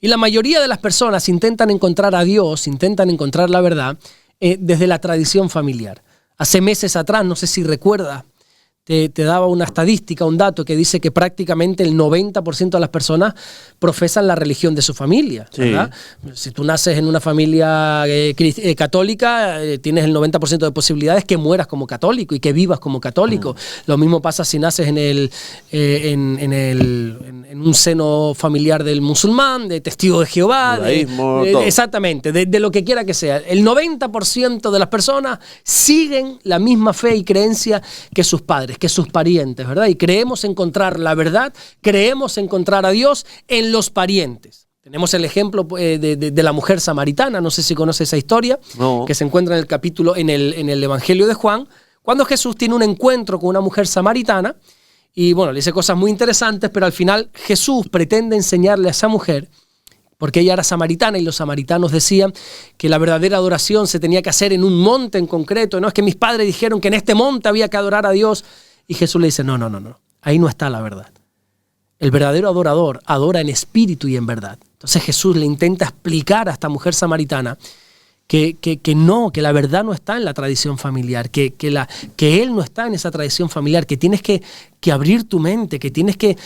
Y la mayoría de las personas intentan encontrar a Dios, intentan encontrar la verdad desde la tradición familiar. Hace meses atrás, no sé si recuerdas, te daba una estadística, un dato que dice que prácticamente el 90% de las personas profesan la religión de su familia, ¿verdad? Sí. Si tú naces en una familia católica, tienes el 90% de posibilidades que mueras como católico y que vivas como católico. Lo mismo pasa si naces en un seno familiar del musulmán, de testigo de Jehová, exactamente, de lo que quiera que sea. El 90% de las personas siguen la misma fe y creencia que sus padres, que sus parientes, ¿verdad? Y creemos encontrar la verdad, creemos encontrar a Dios en los parientes. Tenemos el ejemplo de la mujer samaritana, no sé si conoce esa historia, que se encuentra en el capítulo, en el Evangelio de Juan, cuando Jesús tiene un encuentro con una mujer samaritana Y bueno, le dice cosas muy interesantes, pero al final Jesús pretende enseñarle a esa mujer, porque ella era samaritana y los samaritanos decían que la verdadera adoración se tenía que hacer en un monte en concreto. No es que mis padres dijeron que en este monte había que adorar a Dios. Y Jesús le dice, no, ahí no está la verdad. El verdadero adorador adora en espíritu y en verdad. Entonces Jesús le intenta explicar a esta mujer samaritana que la verdad no está en la tradición familiar, que Él no está en esa tradición familiar, que tienes que abrir tu mente, que tienes que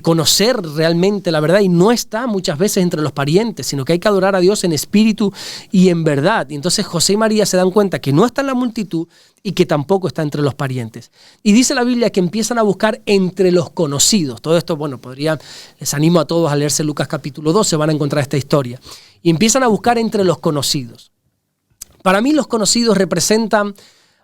conocer realmente la verdad, y no está muchas veces entre los parientes, sino que hay que adorar a Dios en espíritu y en verdad. Y entonces José y María se dan cuenta que no está en la multitud y que tampoco está entre los parientes. Y dice la Biblia que empiezan a buscar entre los conocidos. Todo esto, bueno, les animo a todos a leerse Lucas capítulo 12, van a encontrar esta historia. Y empiezan a buscar entre los conocidos. Para mí los conocidos representan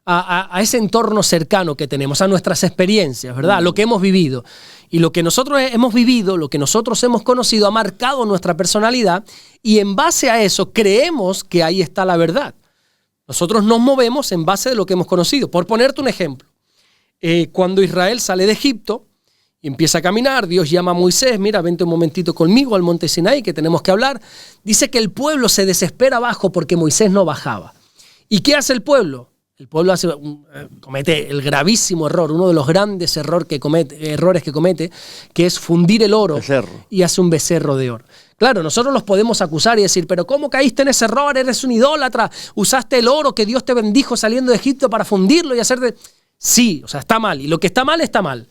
a ese entorno cercano que tenemos, a nuestras experiencias, ¿verdad? A lo que hemos vivido. Y lo que nosotros hemos vivido, lo que nosotros hemos conocido, ha marcado nuestra personalidad, y en base a eso creemos que ahí está la verdad. Nosotros nos movemos en base de lo que hemos conocido. Por ponerte un ejemplo, cuando Israel sale de Egipto y empieza a caminar, Dios llama a Moisés, mira, vente un momentito conmigo al monte Sinaí que tenemos que hablar. Dice que el pueblo se desespera abajo porque Moisés no bajaba. ¿Y qué hace el pueblo? El pueblo comete el gravísimo error, uno de los grandes errores que comete, que es fundir el oro y hace un becerro de oro. Claro, nosotros los podemos acusar y decir, pero ¿cómo caíste en ese error? Eres un idólatra, usaste el oro que Dios te bendijo saliendo de Egipto para fundirlo y hacerte... Sí, o sea, está mal, y lo que está mal, está mal.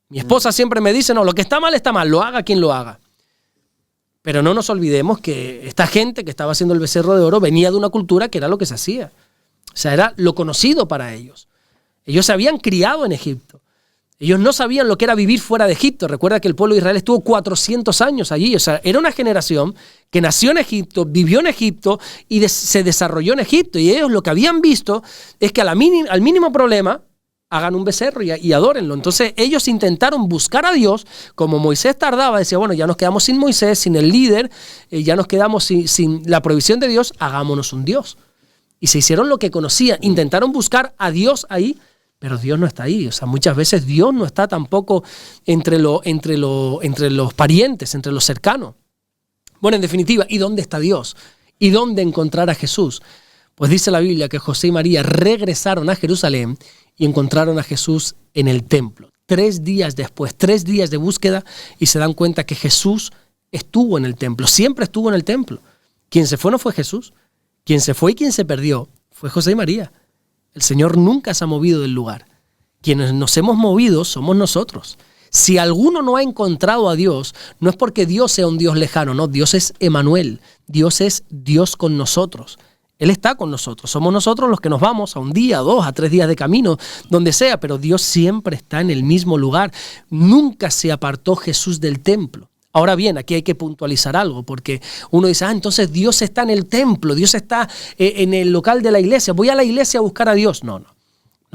Mi esposa siempre me dice, no, lo que está mal, lo haga quien lo haga. Pero no nos olvidemos que esta gente que estaba haciendo el becerro de oro venía de una cultura que era lo que se hacía. O sea, era lo conocido para ellos. Ellos se habían criado en Egipto. Ellos no sabían lo que era vivir fuera de Egipto. Recuerda que el pueblo de Israel estuvo 400 años allí. O sea, era una generación que nació en Egipto, vivió en Egipto y se desarrolló en Egipto. Y ellos lo que habían visto es que al mínimo problema hagan un becerro y adórenlo. Entonces ellos intentaron buscar a Dios, como Moisés tardaba, decía, bueno, ya nos quedamos sin Moisés, sin el líder, ya nos quedamos sin la provisión de Dios, hagámonos un Dios. Y se hicieron lo que conocían, intentaron buscar a Dios ahí, pero Dios no está ahí. O sea, muchas veces Dios no está tampoco entre los parientes, entre los cercanos. Bueno, en definitiva, ¿y dónde está Dios? ¿Y dónde encontrar a Jesús? Pues dice la Biblia que José y María regresaron a Jerusalén y encontraron a Jesús en el templo. 3 días después, 3 días de búsqueda, y se dan cuenta que Jesús estuvo en el templo, siempre estuvo en el templo. Quien se fue no fue Jesús, quien se fue y quien se perdió fue José y María. El Señor nunca se ha movido del lugar. Quienes nos hemos movido somos nosotros. Si alguno no ha encontrado a Dios, no es porque Dios sea un Dios lejano, no, Dios es Emanuel, Dios es Dios con nosotros. Él está con nosotros, somos nosotros los que nos vamos a 1 día, a 2, a 3 días de camino, donde sea, pero Dios siempre está en el mismo lugar. Nunca se apartó Jesús del templo. Ahora bien, aquí hay que puntualizar algo, porque uno dice, entonces Dios está en el templo, Dios está en el local de la iglesia, voy a la iglesia a buscar a Dios. No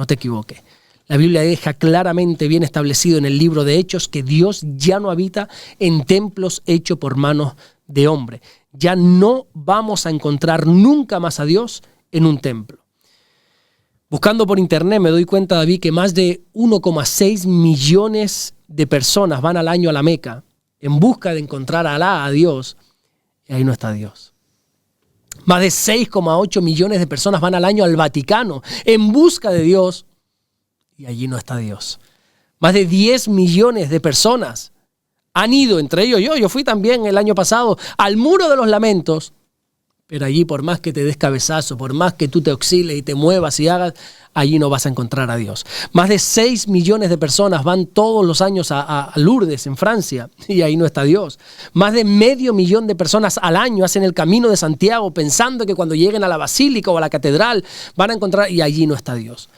te equivoques. La Biblia deja claramente bien establecido en el libro de Hechos que Dios ya no habita en templos hechos por manos de hombre. Ya no vamos a encontrar nunca más a Dios en un templo. Buscando por internet me doy cuenta, David, que más de 1,6 millones de personas van al año a la Meca en busca de encontrar a Alá, a Dios, y ahí no está Dios. Más de 6,8 millones de personas van al año al Vaticano en busca de Dios, y allí no está Dios. Más de 10 millones de personas han ido, entre ellos yo fui también el año pasado al Muro de los Lamentos, pero allí por más que te des cabezazo, por más que tú te osciles y te muevas y hagas, allí no vas a encontrar a Dios. Más de 6 millones de personas van todos los años a Lourdes, en Francia, y ahí no está Dios. Más de 500,000 de personas al año hacen el Camino de Santiago pensando que cuando lleguen a la Basílica o a la Catedral van a encontrar, y allí no está Dios.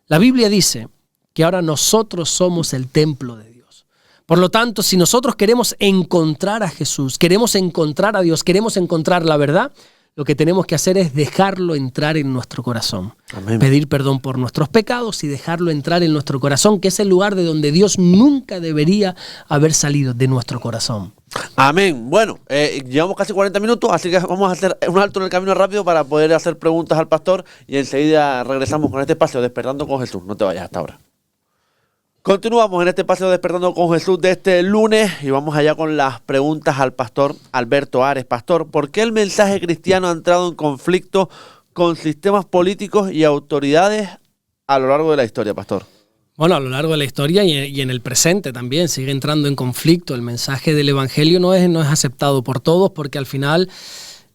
La Biblia dice que ahora nosotros somos el templo de Dios. Por lo tanto, si nosotros queremos encontrar a Jesús, queremos encontrar a Dios, queremos encontrar la verdad, lo que tenemos que hacer es dejarlo entrar en nuestro corazón. Amén. Pedir perdón por nuestros pecados y dejarlo entrar en nuestro corazón, que es el lugar de donde Dios nunca debería haber salido, de nuestro corazón. Amén. Bueno, llevamos casi 40 minutos, así que vamos a hacer un alto en el camino rápido para poder hacer preguntas al pastor y enseguida regresamos con este espacio Despertando con Jesús. No te vayas hasta ahora. Continuamos en este paseo Despertando con Jesús de este lunes y vamos allá con las preguntas al pastor Alberto Ares. Pastor, ¿por qué el mensaje cristiano ha entrado en conflicto con sistemas políticos y autoridades a lo largo de la historia, pastor? Bueno, a lo largo de la historia y en el presente también sigue entrando en conflicto. El mensaje del Evangelio no es aceptado por todos, porque al final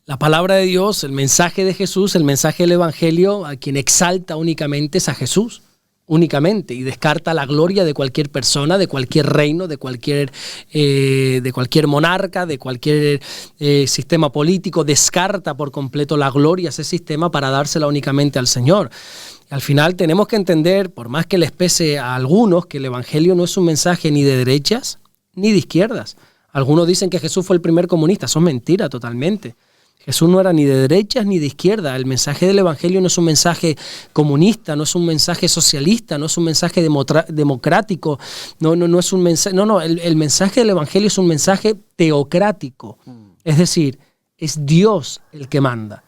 la palabra de Dios, el mensaje de Jesús, el mensaje del Evangelio, a quien exalta únicamente es a Jesús. Únicamente, y descarta la gloria de cualquier persona, de cualquier reino, de cualquier monarca, de cualquier sistema político. Descarta por completo la gloria a ese sistema para dársela únicamente al Señor. Y al final tenemos que entender, por más que les pese a algunos, que el Evangelio no es un mensaje ni de derechas ni de izquierdas. Algunos dicen que Jesús fue el primer comunista. Eso es mentira totalmente. Jesús no era ni de derechas ni de izquierda. El mensaje del Evangelio no es un mensaje comunista, no es un mensaje socialista, no es un mensaje democrático, no es un mensaje. El mensaje del Evangelio es un mensaje teocrático. Es decir, es Dios el que manda.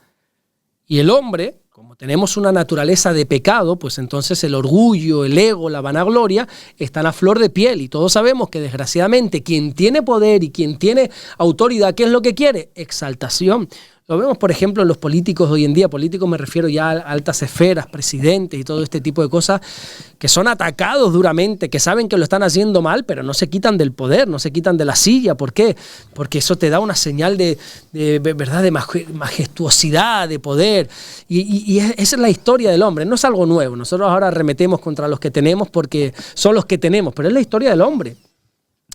Y el hombre, como tenemos una naturaleza de pecado, pues entonces el orgullo, el ego, la vanagloria están a flor de piel. Y todos sabemos que desgraciadamente quien tiene poder y quien tiene autoridad, ¿qué es lo que quiere? Exaltación. Lo vemos, por ejemplo, en los políticos de hoy en día. Políticos me refiero ya a altas esferas, presidentes y todo este tipo de cosas que son atacados duramente, que saben que lo están haciendo mal, pero no se quitan del poder, no se quitan de la silla. ¿Por qué? Porque eso te da una señal de verdad, de majestuosidad, de poder. Y esa es la historia del hombre. No es algo nuevo. Nosotros ahora arremetemos contra los que tenemos porque son los que tenemos, pero es la historia del hombre.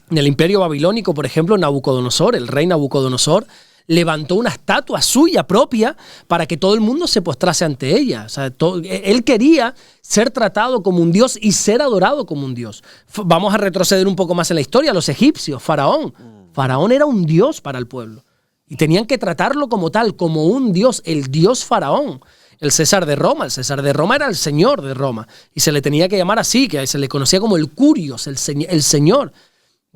En el Imperio Babilónico, por ejemplo, Nabucodonosor, el rey Nabucodonosor, levantó una estatua suya propia para que todo el mundo se postrase ante ella. O sea, él quería ser tratado como un dios y ser adorado como un dios. Vamos a retroceder un poco más en la historia. Los egipcios, Faraón. Faraón era un dios para el pueblo. Y tenían que tratarlo como tal, como un dios, el dios Faraón. El César de Roma era el señor de Roma. Y se le tenía que llamar así, que se le conocía como el Curios, el señor.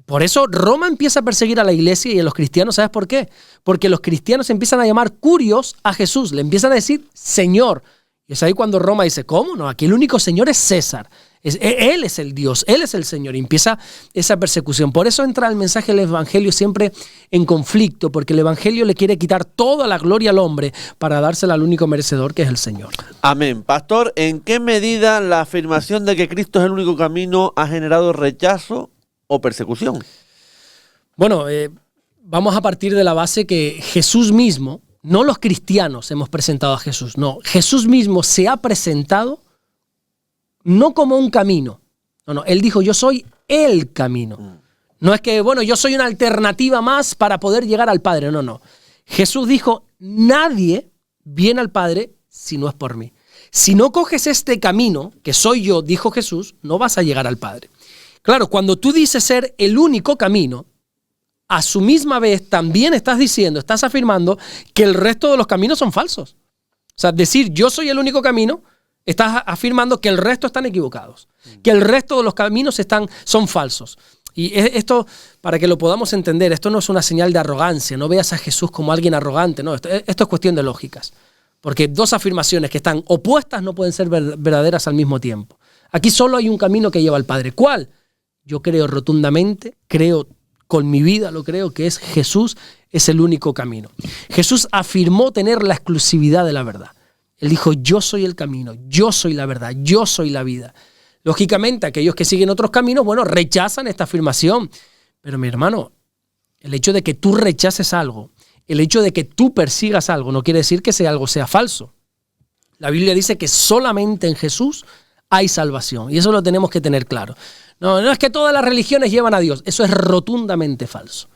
Por eso Roma empieza a perseguir a la iglesia y a los cristianos. ¿Sabes por qué? Porque los cristianos empiezan a llamar curios a Jesús. Le empiezan a decir Señor. Y es ahí cuando Roma dice, ¿cómo? No, aquí el único Señor es César. Él es el Dios, Él es el Señor. Y empieza esa persecución. Por eso entra el mensaje del Evangelio siempre en conflicto, porque el Evangelio le quiere quitar toda la gloria al hombre para dársela al único merecedor, que es el Señor. Amén. Pastor, ¿en qué medida la afirmación de que Cristo es el único camino ha generado rechazo o persecución? Bueno, vamos a partir de la base que Jesús mismo, no los cristianos hemos presentado a Jesús, no, Jesús mismo se ha presentado no como un camino, no, él dijo yo soy el camino. No es que, bueno, yo soy una alternativa más para poder llegar al Padre, no. Jesús dijo, nadie viene al Padre si no es por mí. Si no coges este camino, que soy yo, dijo Jesús, no vas a llegar al Padre. Claro, cuando tú dices ser el único camino, a su misma vez también estás afirmando que el resto de los caminos son falsos. O sea, decir yo soy el único camino, estás afirmando que el resto están equivocados, que el resto de los caminos son falsos. Y esto, para que lo podamos entender, esto no es una señal de arrogancia, no veas a Jesús como alguien arrogante, no, esto es cuestión de lógicas. Porque dos afirmaciones que están opuestas no pueden ser verdaderas al mismo tiempo. Aquí solo hay un camino que lleva al Padre. ¿Cuál? Yo creo rotundamente, creo con mi vida, lo creo, que es Jesús es el único camino. Jesús afirmó tener la exclusividad de la verdad. Él dijo, yo soy el camino, yo soy la verdad, yo soy la vida. Lógicamente, aquellos que siguen otros caminos, bueno, rechazan esta afirmación. Pero mi hermano, el hecho de que tú rechaces algo, el hecho de que tú persigas algo, no quiere decir que algo sea falso. La Biblia dice que solamente en Jesús hay salvación. Y eso lo tenemos que tener claro. No es que todas las religiones llevan a Dios. Eso es rotundamente falso.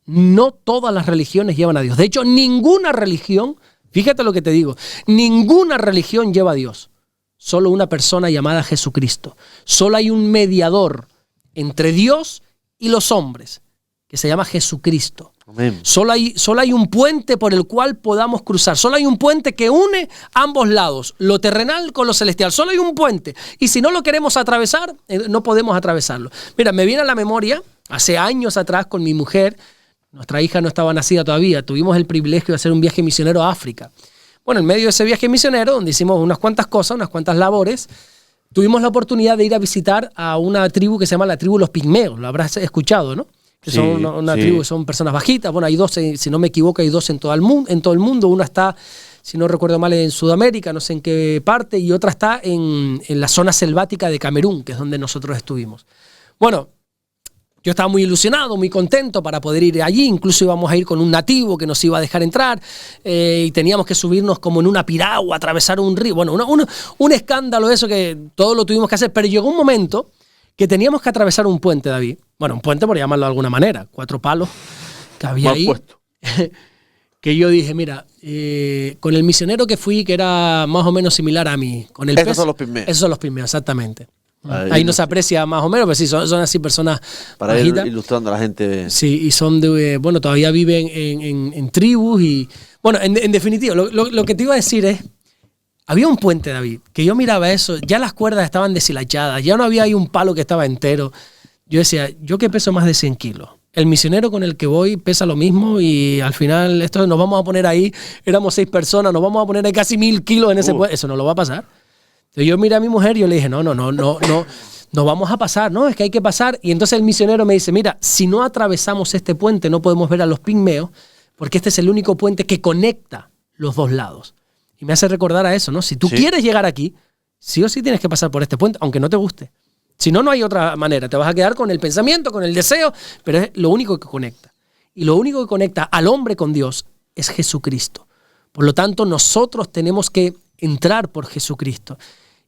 No todas las religiones llevan a Dios. De hecho, ninguna religión, fíjate lo que te digo, ninguna religión lleva a Dios. Solo una persona llamada Jesucristo. Solo hay un mediador entre Dios y los hombres, que se llama Jesucristo. Amén. Solo hay un puente por el cual podamos cruzar. Solo hay un puente que une ambos lados, lo terrenal con lo celestial. Solo hay un puente. Y si no lo queremos atravesar, no podemos atravesarlo. Mira, me viene a la memoria, hace años atrás con mi mujer, nuestra hija no estaba nacida todavía, tuvimos el privilegio de hacer un viaje misionero a África. Bueno, en medio de ese viaje misionero, donde hicimos unas cuantas cosas, unas cuantas labores, tuvimos la oportunidad de ir a visitar a una tribu que se llama la tribu Los Pigmeos. Lo habrás escuchado, ¿no? Que son una tribu que son personas bajitas. Bueno, hay 12, si no me equivoco, hay 2 en todo el mundo. Una está, si no recuerdo mal, en Sudamérica, no sé en qué parte, y otra está en la zona selvática de Camerún, que es donde nosotros estuvimos. Bueno, yo estaba muy ilusionado, muy contento para poder ir allí. Incluso íbamos a ir con un nativo que nos iba a dejar entrar y teníamos que subirnos como en una piragua, atravesar un río. Bueno, un escándalo eso que todo lo tuvimos que hacer. Pero llegó un momento que teníamos que atravesar un puente, David. Bueno, un puente por llamarlo de alguna manera. 4 palos que había ahí. Que yo dije, mira, con el misionero que fui, que era más o menos similar a mí. Con el Esos son los pigmeos. Esos son los pigmeos, exactamente. Ahí no se aprecia más o menos, pero sí, son así personas para bajitas. ir ilustrando a la gente. Sí, y son de, bueno, todavía viven en tribus y, bueno, en definitiva, lo que te iba a decir es, había un puente, David, que yo miraba eso, ya las cuerdas estaban deshilachadas, ya no había ahí un palo que estaba entero. Yo decía, yo que peso más de 100 kilos. El misionero con el que voy pesa lo mismo y al final esto nos vamos a poner ahí, éramos 6 personas, nos vamos a poner ahí casi 1000 kilos en ese puente. Eso no lo va a pasar. Yo miré a mi mujer y yo le dije, no vamos a pasar, no, es que hay que pasar. Y entonces el misionero me dice, mira, si no atravesamos este puente no podemos ver a los pigmeos porque este es el único puente que conecta los 2 lados. Y me hace recordar a eso, ¿no? Si tú quieres llegar aquí, sí o sí tienes que pasar por este puente, aunque no te guste. Si no, no hay otra manera. Te vas a quedar con el pensamiento, con el deseo, pero es lo único que conecta. Y lo único que conecta al hombre con Dios es Jesucristo. Por lo tanto, nosotros tenemos que entrar por Jesucristo.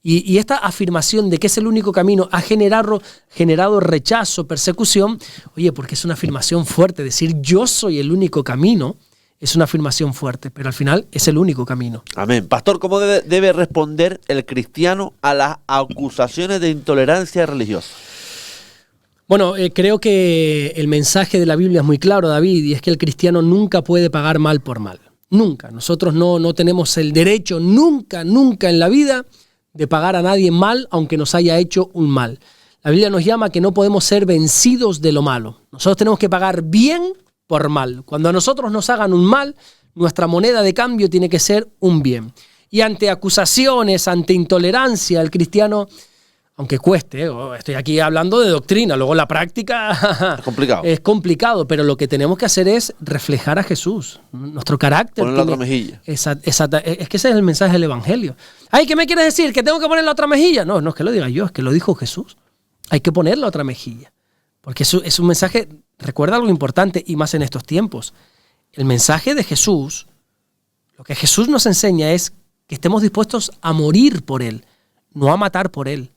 Y esta afirmación de que es el único camino ha generado rechazo, persecución. Oye, porque es una afirmación fuerte. Decir yo soy el único camino es una afirmación fuerte, pero al final es el único camino. Amén. Pastor, ¿cómo debe responder el cristiano a las acusaciones de intolerancia religiosa? Bueno, creo que el mensaje de la Biblia es muy claro, David, y es que el cristiano nunca puede pagar mal por mal. Nunca. Nosotros no tenemos el derecho nunca en la vida de pagar a nadie mal, aunque nos haya hecho un mal. La Biblia nos llama que no podemos ser vencidos de lo malo. Nosotros tenemos que pagar bien por mal. Cuando a nosotros nos hagan un mal, nuestra moneda de cambio tiene que ser un bien. Y ante acusaciones, ante intolerancia, el cristiano, aunque cueste, estoy aquí hablando de doctrina, luego la práctica es complicado, pero lo que tenemos que hacer es reflejar a Jesús, nuestro carácter. Poner la otra mejilla. Exacto, es que ese es el mensaje del Evangelio. Ay, ¿qué me quieres decir? ¿Que tengo que poner la otra mejilla? No es que lo diga yo, es que lo dijo Jesús. Hay que poner la otra mejilla, porque es un mensaje, recuerda algo importante y más en estos tiempos. El mensaje de Jesús, lo que Jesús nos enseña es que estemos dispuestos a morir por Él, no a matar por Él.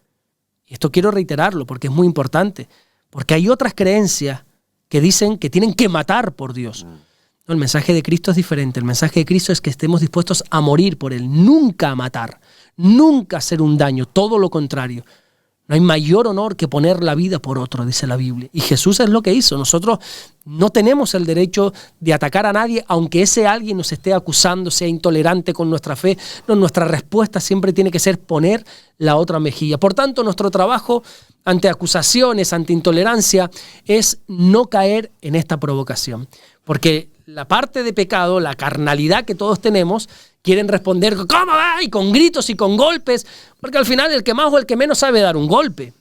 Y esto quiero reiterarlo porque es muy importante, porque hay otras creencias que dicen que tienen que matar por Dios. No, el mensaje de Cristo es diferente. El mensaje de Cristo es que estemos dispuestos a morir por Él, nunca a matar, nunca a hacer un daño, todo lo contrario. No hay mayor honor que poner la vida por otro, dice la Biblia. Y Jesús es lo que hizo. Nosotros no tenemos el derecho de atacar a nadie, aunque ese alguien nos esté acusando, sea intolerante con nuestra fe. No, nuestra respuesta siempre tiene que ser poner la otra mejilla. Por tanto, nuestro trabajo ante acusaciones, ante intolerancia, es no caer en esta provocación. Porque la parte de pecado, la carnalidad que todos tenemos, quieren responder, ¿cómo va? Y con gritos y con golpes, porque al final el que más o el que menos sabe dar un golpe.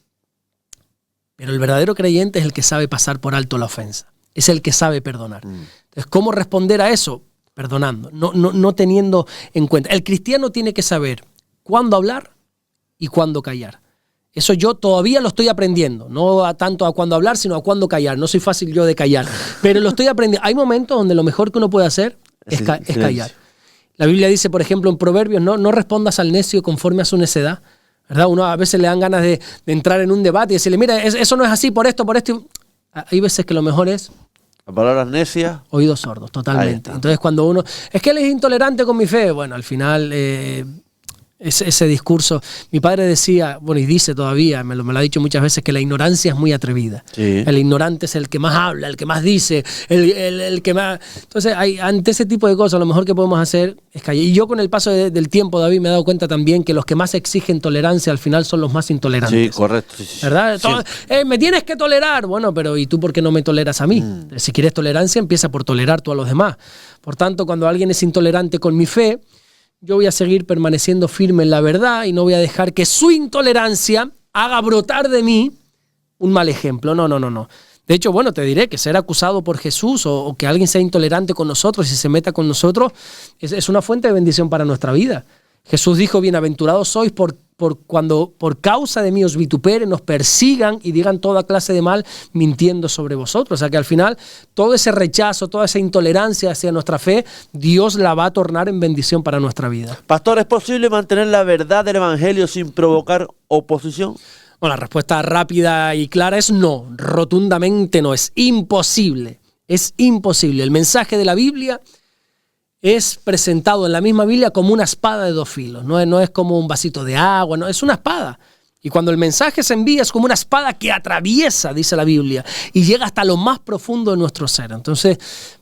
Pero el verdadero creyente es el que sabe pasar por alto la ofensa, es el que sabe perdonar. Entonces, ¿cómo responder a eso? Perdonando, no teniendo en cuenta. El cristiano tiene que saber cuándo hablar y cuándo callar. Eso yo todavía lo estoy aprendiendo, no tanto a cuándo hablar, sino a cuándo callar. No soy fácil yo de callar, pero lo estoy aprendiendo. Hay momentos donde lo mejor que uno puede hacer es callar. La Biblia dice, por ejemplo, en Proverbios, no respondas al necio conforme a su necedad, ¿verdad? Uno a veces le dan ganas de entrar en un debate y decirle, mira, eso no es así por esto. Hay veces que lo mejor es... Las palabras necias. Oídos sordos, totalmente. Entonces cuando uno... Es que él es intolerante con mi fe. Bueno, al final... Ese discurso, mi padre decía, bueno, y dice todavía, me lo ha dicho muchas veces, que la ignorancia es muy atrevida. Sí. El ignorante es el que más habla, el que más dice, el que más... Entonces, ante ese tipo de cosas, lo mejor que podemos hacer es callar. Y yo con el paso del tiempo, David, me he dado cuenta también que los que más exigen tolerancia al final son los más intolerantes. Sí, correcto. Sí. ¿Verdad? Me tienes que tolerar. Bueno, pero ¿y tú por qué no me toleras a mí? Si quieres tolerancia, empieza por tolerar tú a los demás. Por tanto, cuando alguien es intolerante con mi fe, yo voy a seguir permaneciendo firme en la verdad y no voy a dejar que su intolerancia haga brotar de mí un mal ejemplo. No. De hecho, bueno, te diré que ser acusado por Jesús o que alguien sea intolerante con nosotros y se meta con nosotros es una fuente de bendición para nuestra vida. Jesús dijo, bienaventurados sois cuando por causa de mí os vituperen, os persigan y digan toda clase de mal mintiendo sobre vosotros. O sea que al final todo ese rechazo, toda esa intolerancia hacia nuestra fe, Dios la va a tornar en bendición para nuestra vida. Pastor, ¿es posible mantener la verdad del evangelio sin provocar oposición? Bueno, la respuesta rápida y clara es no, rotundamente no, es imposible. Es imposible. El mensaje de la Biblia es presentado en la misma Biblia como una espada de dos filos. No es como un vasito de agua, no, es una espada. Y cuando el mensaje se envía es como una espada que atraviesa, dice la Biblia, y llega hasta lo más profundo de nuestro ser. Entonces,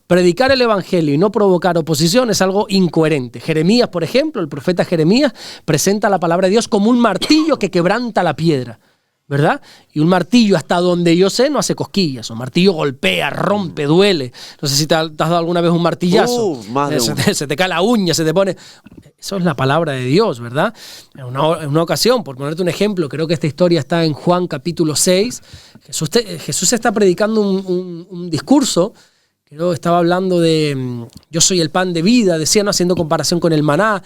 predicar el evangelio y no provocar oposición es algo incoherente. Jeremías, por ejemplo, el profeta Jeremías presenta la palabra de Dios como un martillo que quebranta la piedra, ¿verdad? Y un martillo, hasta donde yo sé, no hace cosquillas. Un martillo golpea, rompe, duele. No sé si te has dado alguna vez un martillazo. Se te cae la uña, se te pone... Eso es la palabra de Dios, ¿verdad? En una ocasión, por ponerte un ejemplo, creo que esta historia está en Juan capítulo 6. Jesús está predicando un discurso. Creo que estaba hablando de yo soy el pan de vida, decía, no, haciendo comparación con el maná.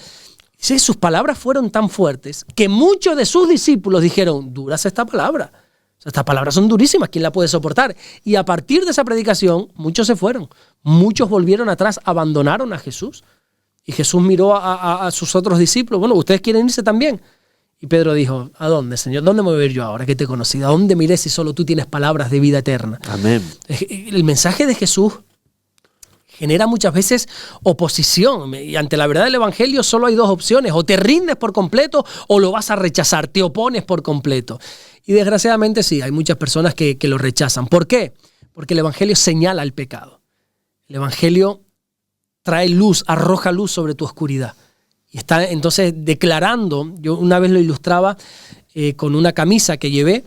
Sí, sus palabras fueron tan fuertes que muchos de sus discípulos dijeron, dura es esta palabra. O sea, estas palabras son durísimas, ¿quién la puede soportar? Y a partir de esa predicación, muchos se fueron. Muchos volvieron atrás, abandonaron a Jesús. Y Jesús miró a sus otros discípulos, bueno, ¿ustedes quieren irse también? Y Pedro dijo, ¿a dónde, Señor? ¿Dónde me voy a ir yo ahora que te he conocido? ¿A dónde miré si solo tú tienes palabras de vida eterna? Amén. El mensaje de Jesús genera muchas veces oposición. Y ante la verdad del evangelio solo hay dos opciones. O te rindes por completo o lo vas a rechazar. Te opones por completo. Y desgraciadamente sí, hay muchas personas que lo rechazan. ¿Por qué? Porque el evangelio señala el pecado. El evangelio trae luz, arroja luz sobre tu oscuridad. Y está entonces declarando, yo una vez lo ilustraba con una camisa que llevé.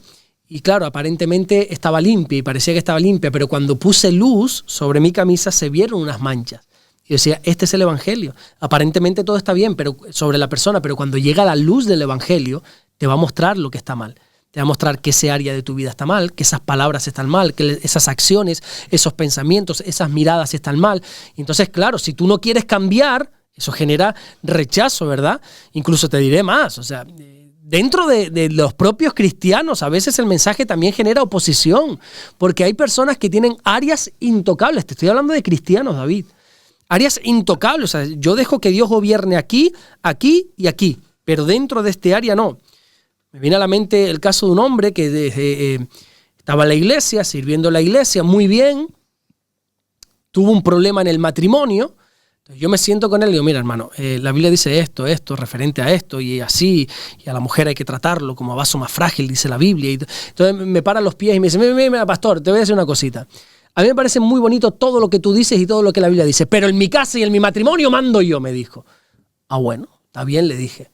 Y claro, aparentemente estaba limpia y parecía que estaba limpia, pero cuando puse luz sobre mi camisa se vieron unas manchas. Y yo decía, este es el evangelio. Aparentemente todo está bien pero sobre la persona, pero cuando llega la luz del evangelio, te va a mostrar lo que está mal. Te va a mostrar que ese área de tu vida está mal, que esas palabras están mal, que esas acciones, esos pensamientos, esas miradas están mal. Y entonces, claro, si tú no quieres cambiar, eso genera rechazo, ¿verdad? Incluso te diré más, o sea... Dentro de los propios cristianos, a veces el mensaje también genera oposición, porque hay personas que tienen áreas intocables. Te estoy hablando de cristianos, David. Áreas intocables. O sea, yo dejo que Dios gobierne aquí, aquí y aquí, pero dentro de este área no. Me viene a la mente el caso de un hombre que estaba en la iglesia, sirviendo la iglesia muy bien, tuvo un problema en el matrimonio. Yo me siento con él y digo, mira hermano, la Biblia dice esto, referente a esto y así, y a la mujer hay que tratarlo como a vaso más frágil, dice la Biblia. Y entonces me para los pies y me dice, mira pastor, te voy a decir una cosita. A mí me parece muy bonito todo lo que tú dices y todo lo que la Biblia dice, pero en mi casa y en mi matrimonio mando yo, me dijo. Ah, bueno, está bien, le dije.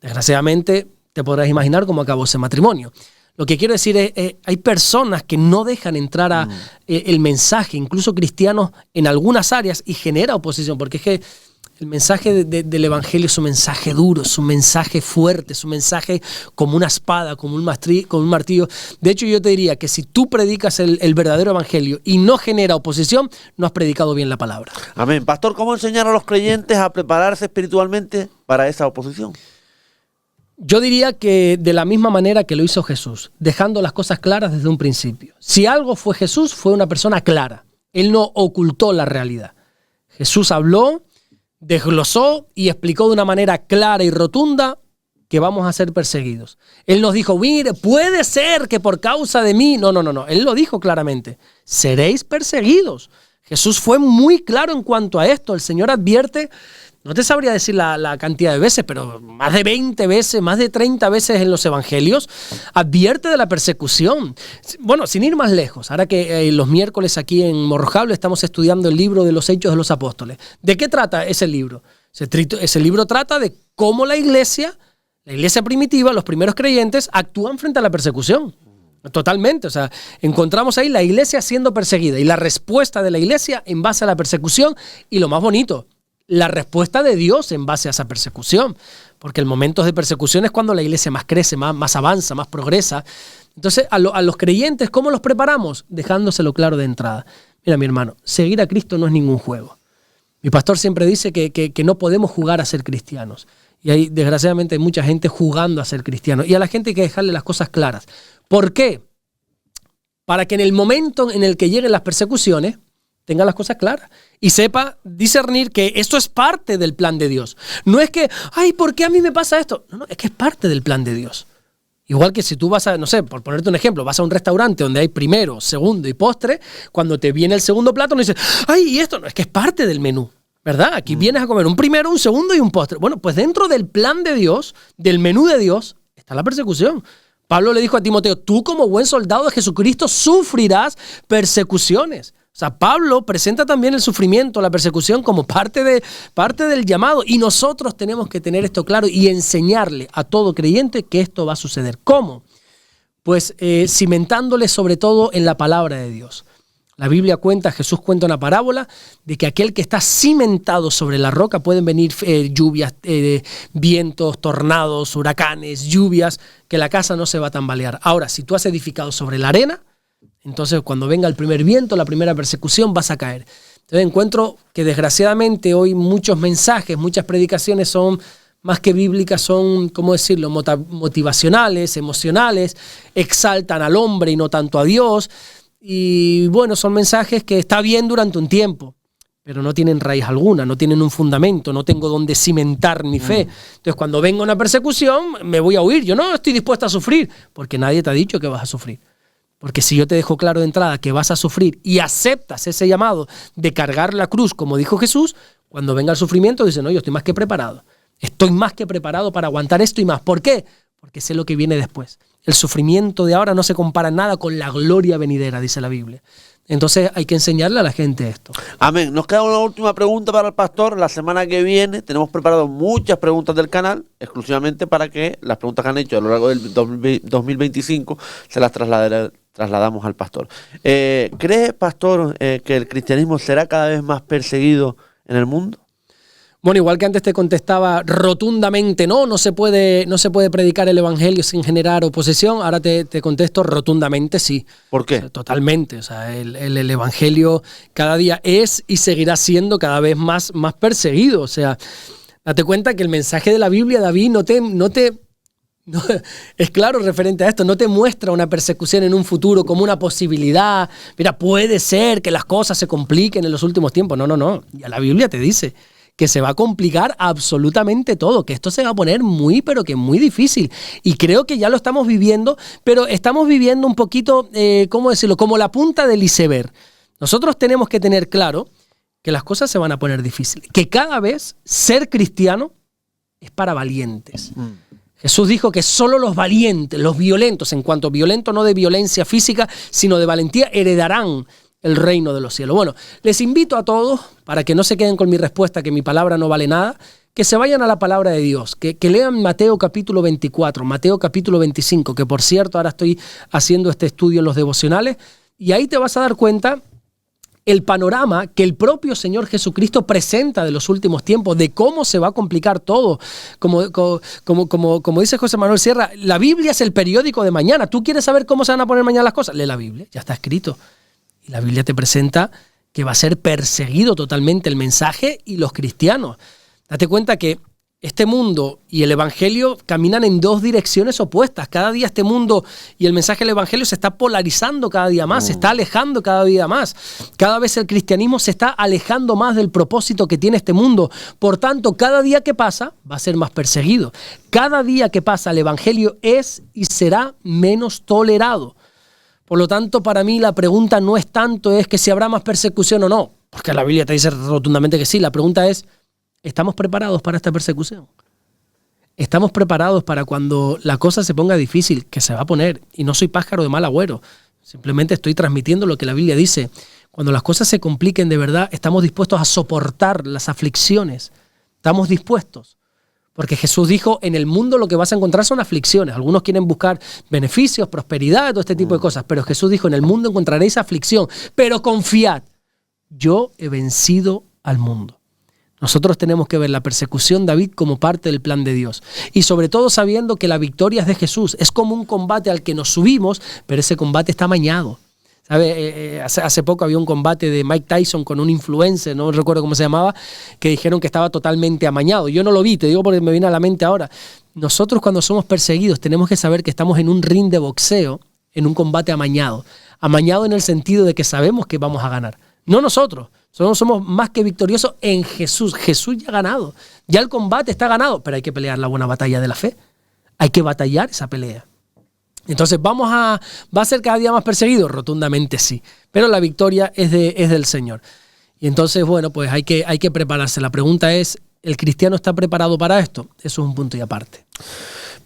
Desgraciadamente te podrás imaginar cómo acabó ese matrimonio. Lo que quiero decir es, hay personas que no dejan entrar el mensaje, incluso cristianos, en algunas áreas y genera oposición, porque es que el mensaje del evangelio es un mensaje duro, es un mensaje fuerte, es un mensaje como una espada, como un martillo. De hecho, yo te diría que si tú predicas el verdadero evangelio y no genera oposición, no has predicado bien la palabra. Amén. Pastor, ¿cómo enseñar a los creyentes a prepararse espiritualmente para esa oposición? Yo diría que de la misma manera que lo hizo Jesús, dejando las cosas claras desde un principio. Si algo fue Jesús, fue una persona clara. Él no ocultó la realidad. Jesús habló, desglosó y explicó de una manera clara y rotunda que vamos a ser perseguidos. Él nos dijo, mire, puede ser que por causa de mí... No. Él lo dijo claramente. Seréis perseguidos. Jesús fue muy claro en cuanto a esto. El Señor advierte... No te sabría decir la cantidad de veces, pero más de 20 veces, más de 30 veces en los evangelios, advierte de la persecución. Bueno, sin ir más lejos, ahora que los miércoles aquí en Morrojable estamos estudiando el libro de los Hechos de los Apóstoles. ¿De qué trata ese libro? Ese libro trata de cómo la iglesia primitiva, los primeros creyentes, actúan frente a la persecución. Totalmente, o sea, encontramos ahí la iglesia siendo perseguida y la respuesta de la iglesia en base a la persecución y lo más bonito, la respuesta de Dios en base a esa persecución. Porque el momento de persecución es cuando la iglesia más crece, más avanza, más progresa. Entonces, a los creyentes, ¿cómo los preparamos? Dejándoselo claro de entrada. Mira, mi hermano, seguir a Cristo no es ningún juego. Mi pastor siempre dice que no podemos jugar a ser cristianos. Y hay, desgraciadamente, hay mucha gente jugando a ser cristianos. Y a la gente hay que dejarle las cosas claras. ¿Por qué? Para que en el momento en el que lleguen las persecuciones, tenga las cosas claras y sepa discernir que esto es parte del plan de Dios. No es que, ay, ¿por qué a mí me pasa esto? No, es que es parte del plan de Dios. Igual que si tú vas a, no sé, por ponerte un ejemplo, vas a un restaurante donde hay primero, segundo y postre, cuando te viene el segundo plato no dices, ay, ¿y esto? No, es que es parte del menú, ¿verdad? Aquí vienes a comer un primero, un segundo y un postre. Bueno, pues dentro del plan de Dios, del menú de Dios, está la persecución. Pablo le dijo a Timoteo, tú como buen soldado de Jesucristo sufrirás persecuciones. O sea, Pablo presenta también el sufrimiento, la persecución como parte del llamado, y nosotros tenemos que tener esto claro y enseñarle a todo creyente que esto va a suceder. ¿Cómo? Pues cimentándole sobre todo en la palabra de Dios. La Biblia cuenta, Jesús cuenta una parábola de que aquel que está cimentado sobre la roca pueden venir lluvias, vientos, tornados, huracanes, lluvias, que la casa no se va a tambalear. Ahora, si tú has edificado sobre la arena, entonces cuando venga el primer viento, la primera persecución, vas a caer. Entonces encuentro que desgraciadamente hoy muchos mensajes, muchas predicaciones son más que bíblicas, son, ¿cómo decirlo?, motivacionales, emocionales, exaltan al hombre y no tanto a Dios. Y bueno, son mensajes que está bien durante un tiempo, pero no tienen raíz alguna, no tienen un fundamento, no tengo donde cimentar mi fe. Entonces cuando venga una persecución, me voy a huir. Yo no estoy dispuesto a sufrir, porque nadie te ha dicho que vas a sufrir. Porque si yo te dejo claro de entrada que vas a sufrir y aceptas ese llamado de cargar la cruz, como dijo Jesús, cuando venga el sufrimiento, dice, no, yo estoy más que preparado. Estoy más que preparado para aguantar esto y más. ¿Por qué? Porque sé lo que viene después. El sufrimiento de ahora no se compara nada con la gloria venidera, dice la Biblia. Entonces hay que enseñarle a la gente esto. Amén. Nos queda una última pregunta para el pastor. La semana que viene tenemos preparado muchas preguntas del canal, exclusivamente para que las preguntas que han hecho a lo largo del 2025 se las trasladamos al pastor. ¿Cree, pastor, que el cristianismo será cada vez más perseguido en el mundo? Bueno, igual que antes te contestaba rotundamente no se puede predicar el evangelio sin generar oposición, ahora te contesto rotundamente sí. ¿Por qué? O sea, totalmente. O sea, el evangelio cada día es y seguirá siendo cada vez más perseguido. O sea, date cuenta que el mensaje de la Biblia, David, no es claro referente a esto, no te muestra una persecución en un futuro como una posibilidad. Mira, puede ser que las cosas se compliquen en los últimos tiempos. No. Ya la Biblia te dice que se va a complicar absolutamente todo, que esto se va a poner pero que muy difícil. Y creo que ya lo estamos viviendo, pero estamos viviendo un poquito, ¿cómo decirlo?, como la punta del iceberg. Nosotros tenemos que tener claro que las cosas se van a poner difíciles, que cada vez ser cristiano es para valientes. Jesús dijo que solo los valientes, los violentos, en cuanto violento no de violencia física, sino de valentía, heredarán el reino de los cielos. Bueno, les invito a todos, para que no se queden con mi respuesta, que mi palabra no vale nada, que se vayan a la palabra de Dios, que lean Mateo capítulo 24, Mateo capítulo 25, que por cierto ahora estoy haciendo este estudio en los devocionales, y ahí te vas a dar cuenta el panorama que el propio Señor Jesucristo presenta de los últimos tiempos, de cómo se va a complicar todo. Como dice José Manuel Sierra, la Biblia es el periódico de mañana. ¿Tú quieres saber cómo se van a poner mañana las cosas? Lee la Biblia, ya está escrito. Y la Biblia te presenta que va a ser perseguido totalmente el mensaje y los cristianos. Date cuenta que este mundo y el evangelio caminan en dos direcciones opuestas. Cada día este mundo y el mensaje del evangelio se está polarizando cada día más, se está alejando cada día más. Cada vez el cristianismo se está alejando más del propósito que tiene este mundo. Por tanto, cada día que pasa va a ser más perseguido. Cada día que pasa el evangelio es y será menos tolerado. Por lo tanto, para mí la pregunta no es tanto que si habrá más persecución o no, porque la Biblia te dice rotundamente que sí. La pregunta es, ¿estamos preparados para esta persecución? ¿Estamos preparados para cuando la cosa se ponga difícil, que se va a poner? Y no soy pájaro de mal agüero, simplemente estoy transmitiendo lo que la Biblia dice. Cuando las cosas se compliquen de verdad, ¿estamos dispuestos a soportar las aflicciones? ¿Estamos dispuestos? Porque Jesús dijo, en el mundo lo que vas a encontrar son aflicciones. Algunos quieren buscar beneficios, prosperidad, todo este tipo de cosas. Pero Jesús dijo, en el mundo encontraréis aflicción. Pero confiad, yo he vencido al mundo. Nosotros tenemos que ver la persecución de David como parte del plan de Dios. Y sobre todo sabiendo que la victoria es de Jesús. Es como un combate al que nos subimos, pero ese combate está amañado. ¿Sabe? Hace poco había un combate de Mike Tyson con un influencer, no recuerdo cómo se llamaba, que dijeron que estaba totalmente amañado. Yo no lo vi, te digo porque me viene a la mente ahora. Nosotros cuando somos perseguidos tenemos que saber que estamos en un ring de boxeo, en un combate amañado. Amañado en el sentido de que sabemos que vamos a ganar. No nosotros. Somos más que victoriosos en Jesús. Jesús ya ha ganado. Ya el combate está ganado, pero hay que pelear la buena batalla de la fe. Hay que batallar esa pelea. Entonces, ¿va a ser cada día más perseguido? Rotundamente sí. Pero la victoria es del Señor. Y entonces, bueno, pues hay que prepararse. La pregunta es, ¿el cristiano está preparado para esto? Eso es un punto y aparte.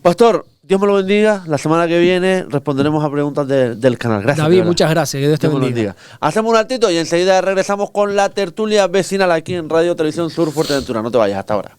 Pastor, Dios me lo bendiga. La semana que viene responderemos a preguntas del canal. Gracias. David, muchas gracias. Que Dios te bendiga. Hacemos un altito y enseguida regresamos con la tertulia vecinal aquí en Radio Televisión Sur Fuerteventura. No te vayas, hasta ahora.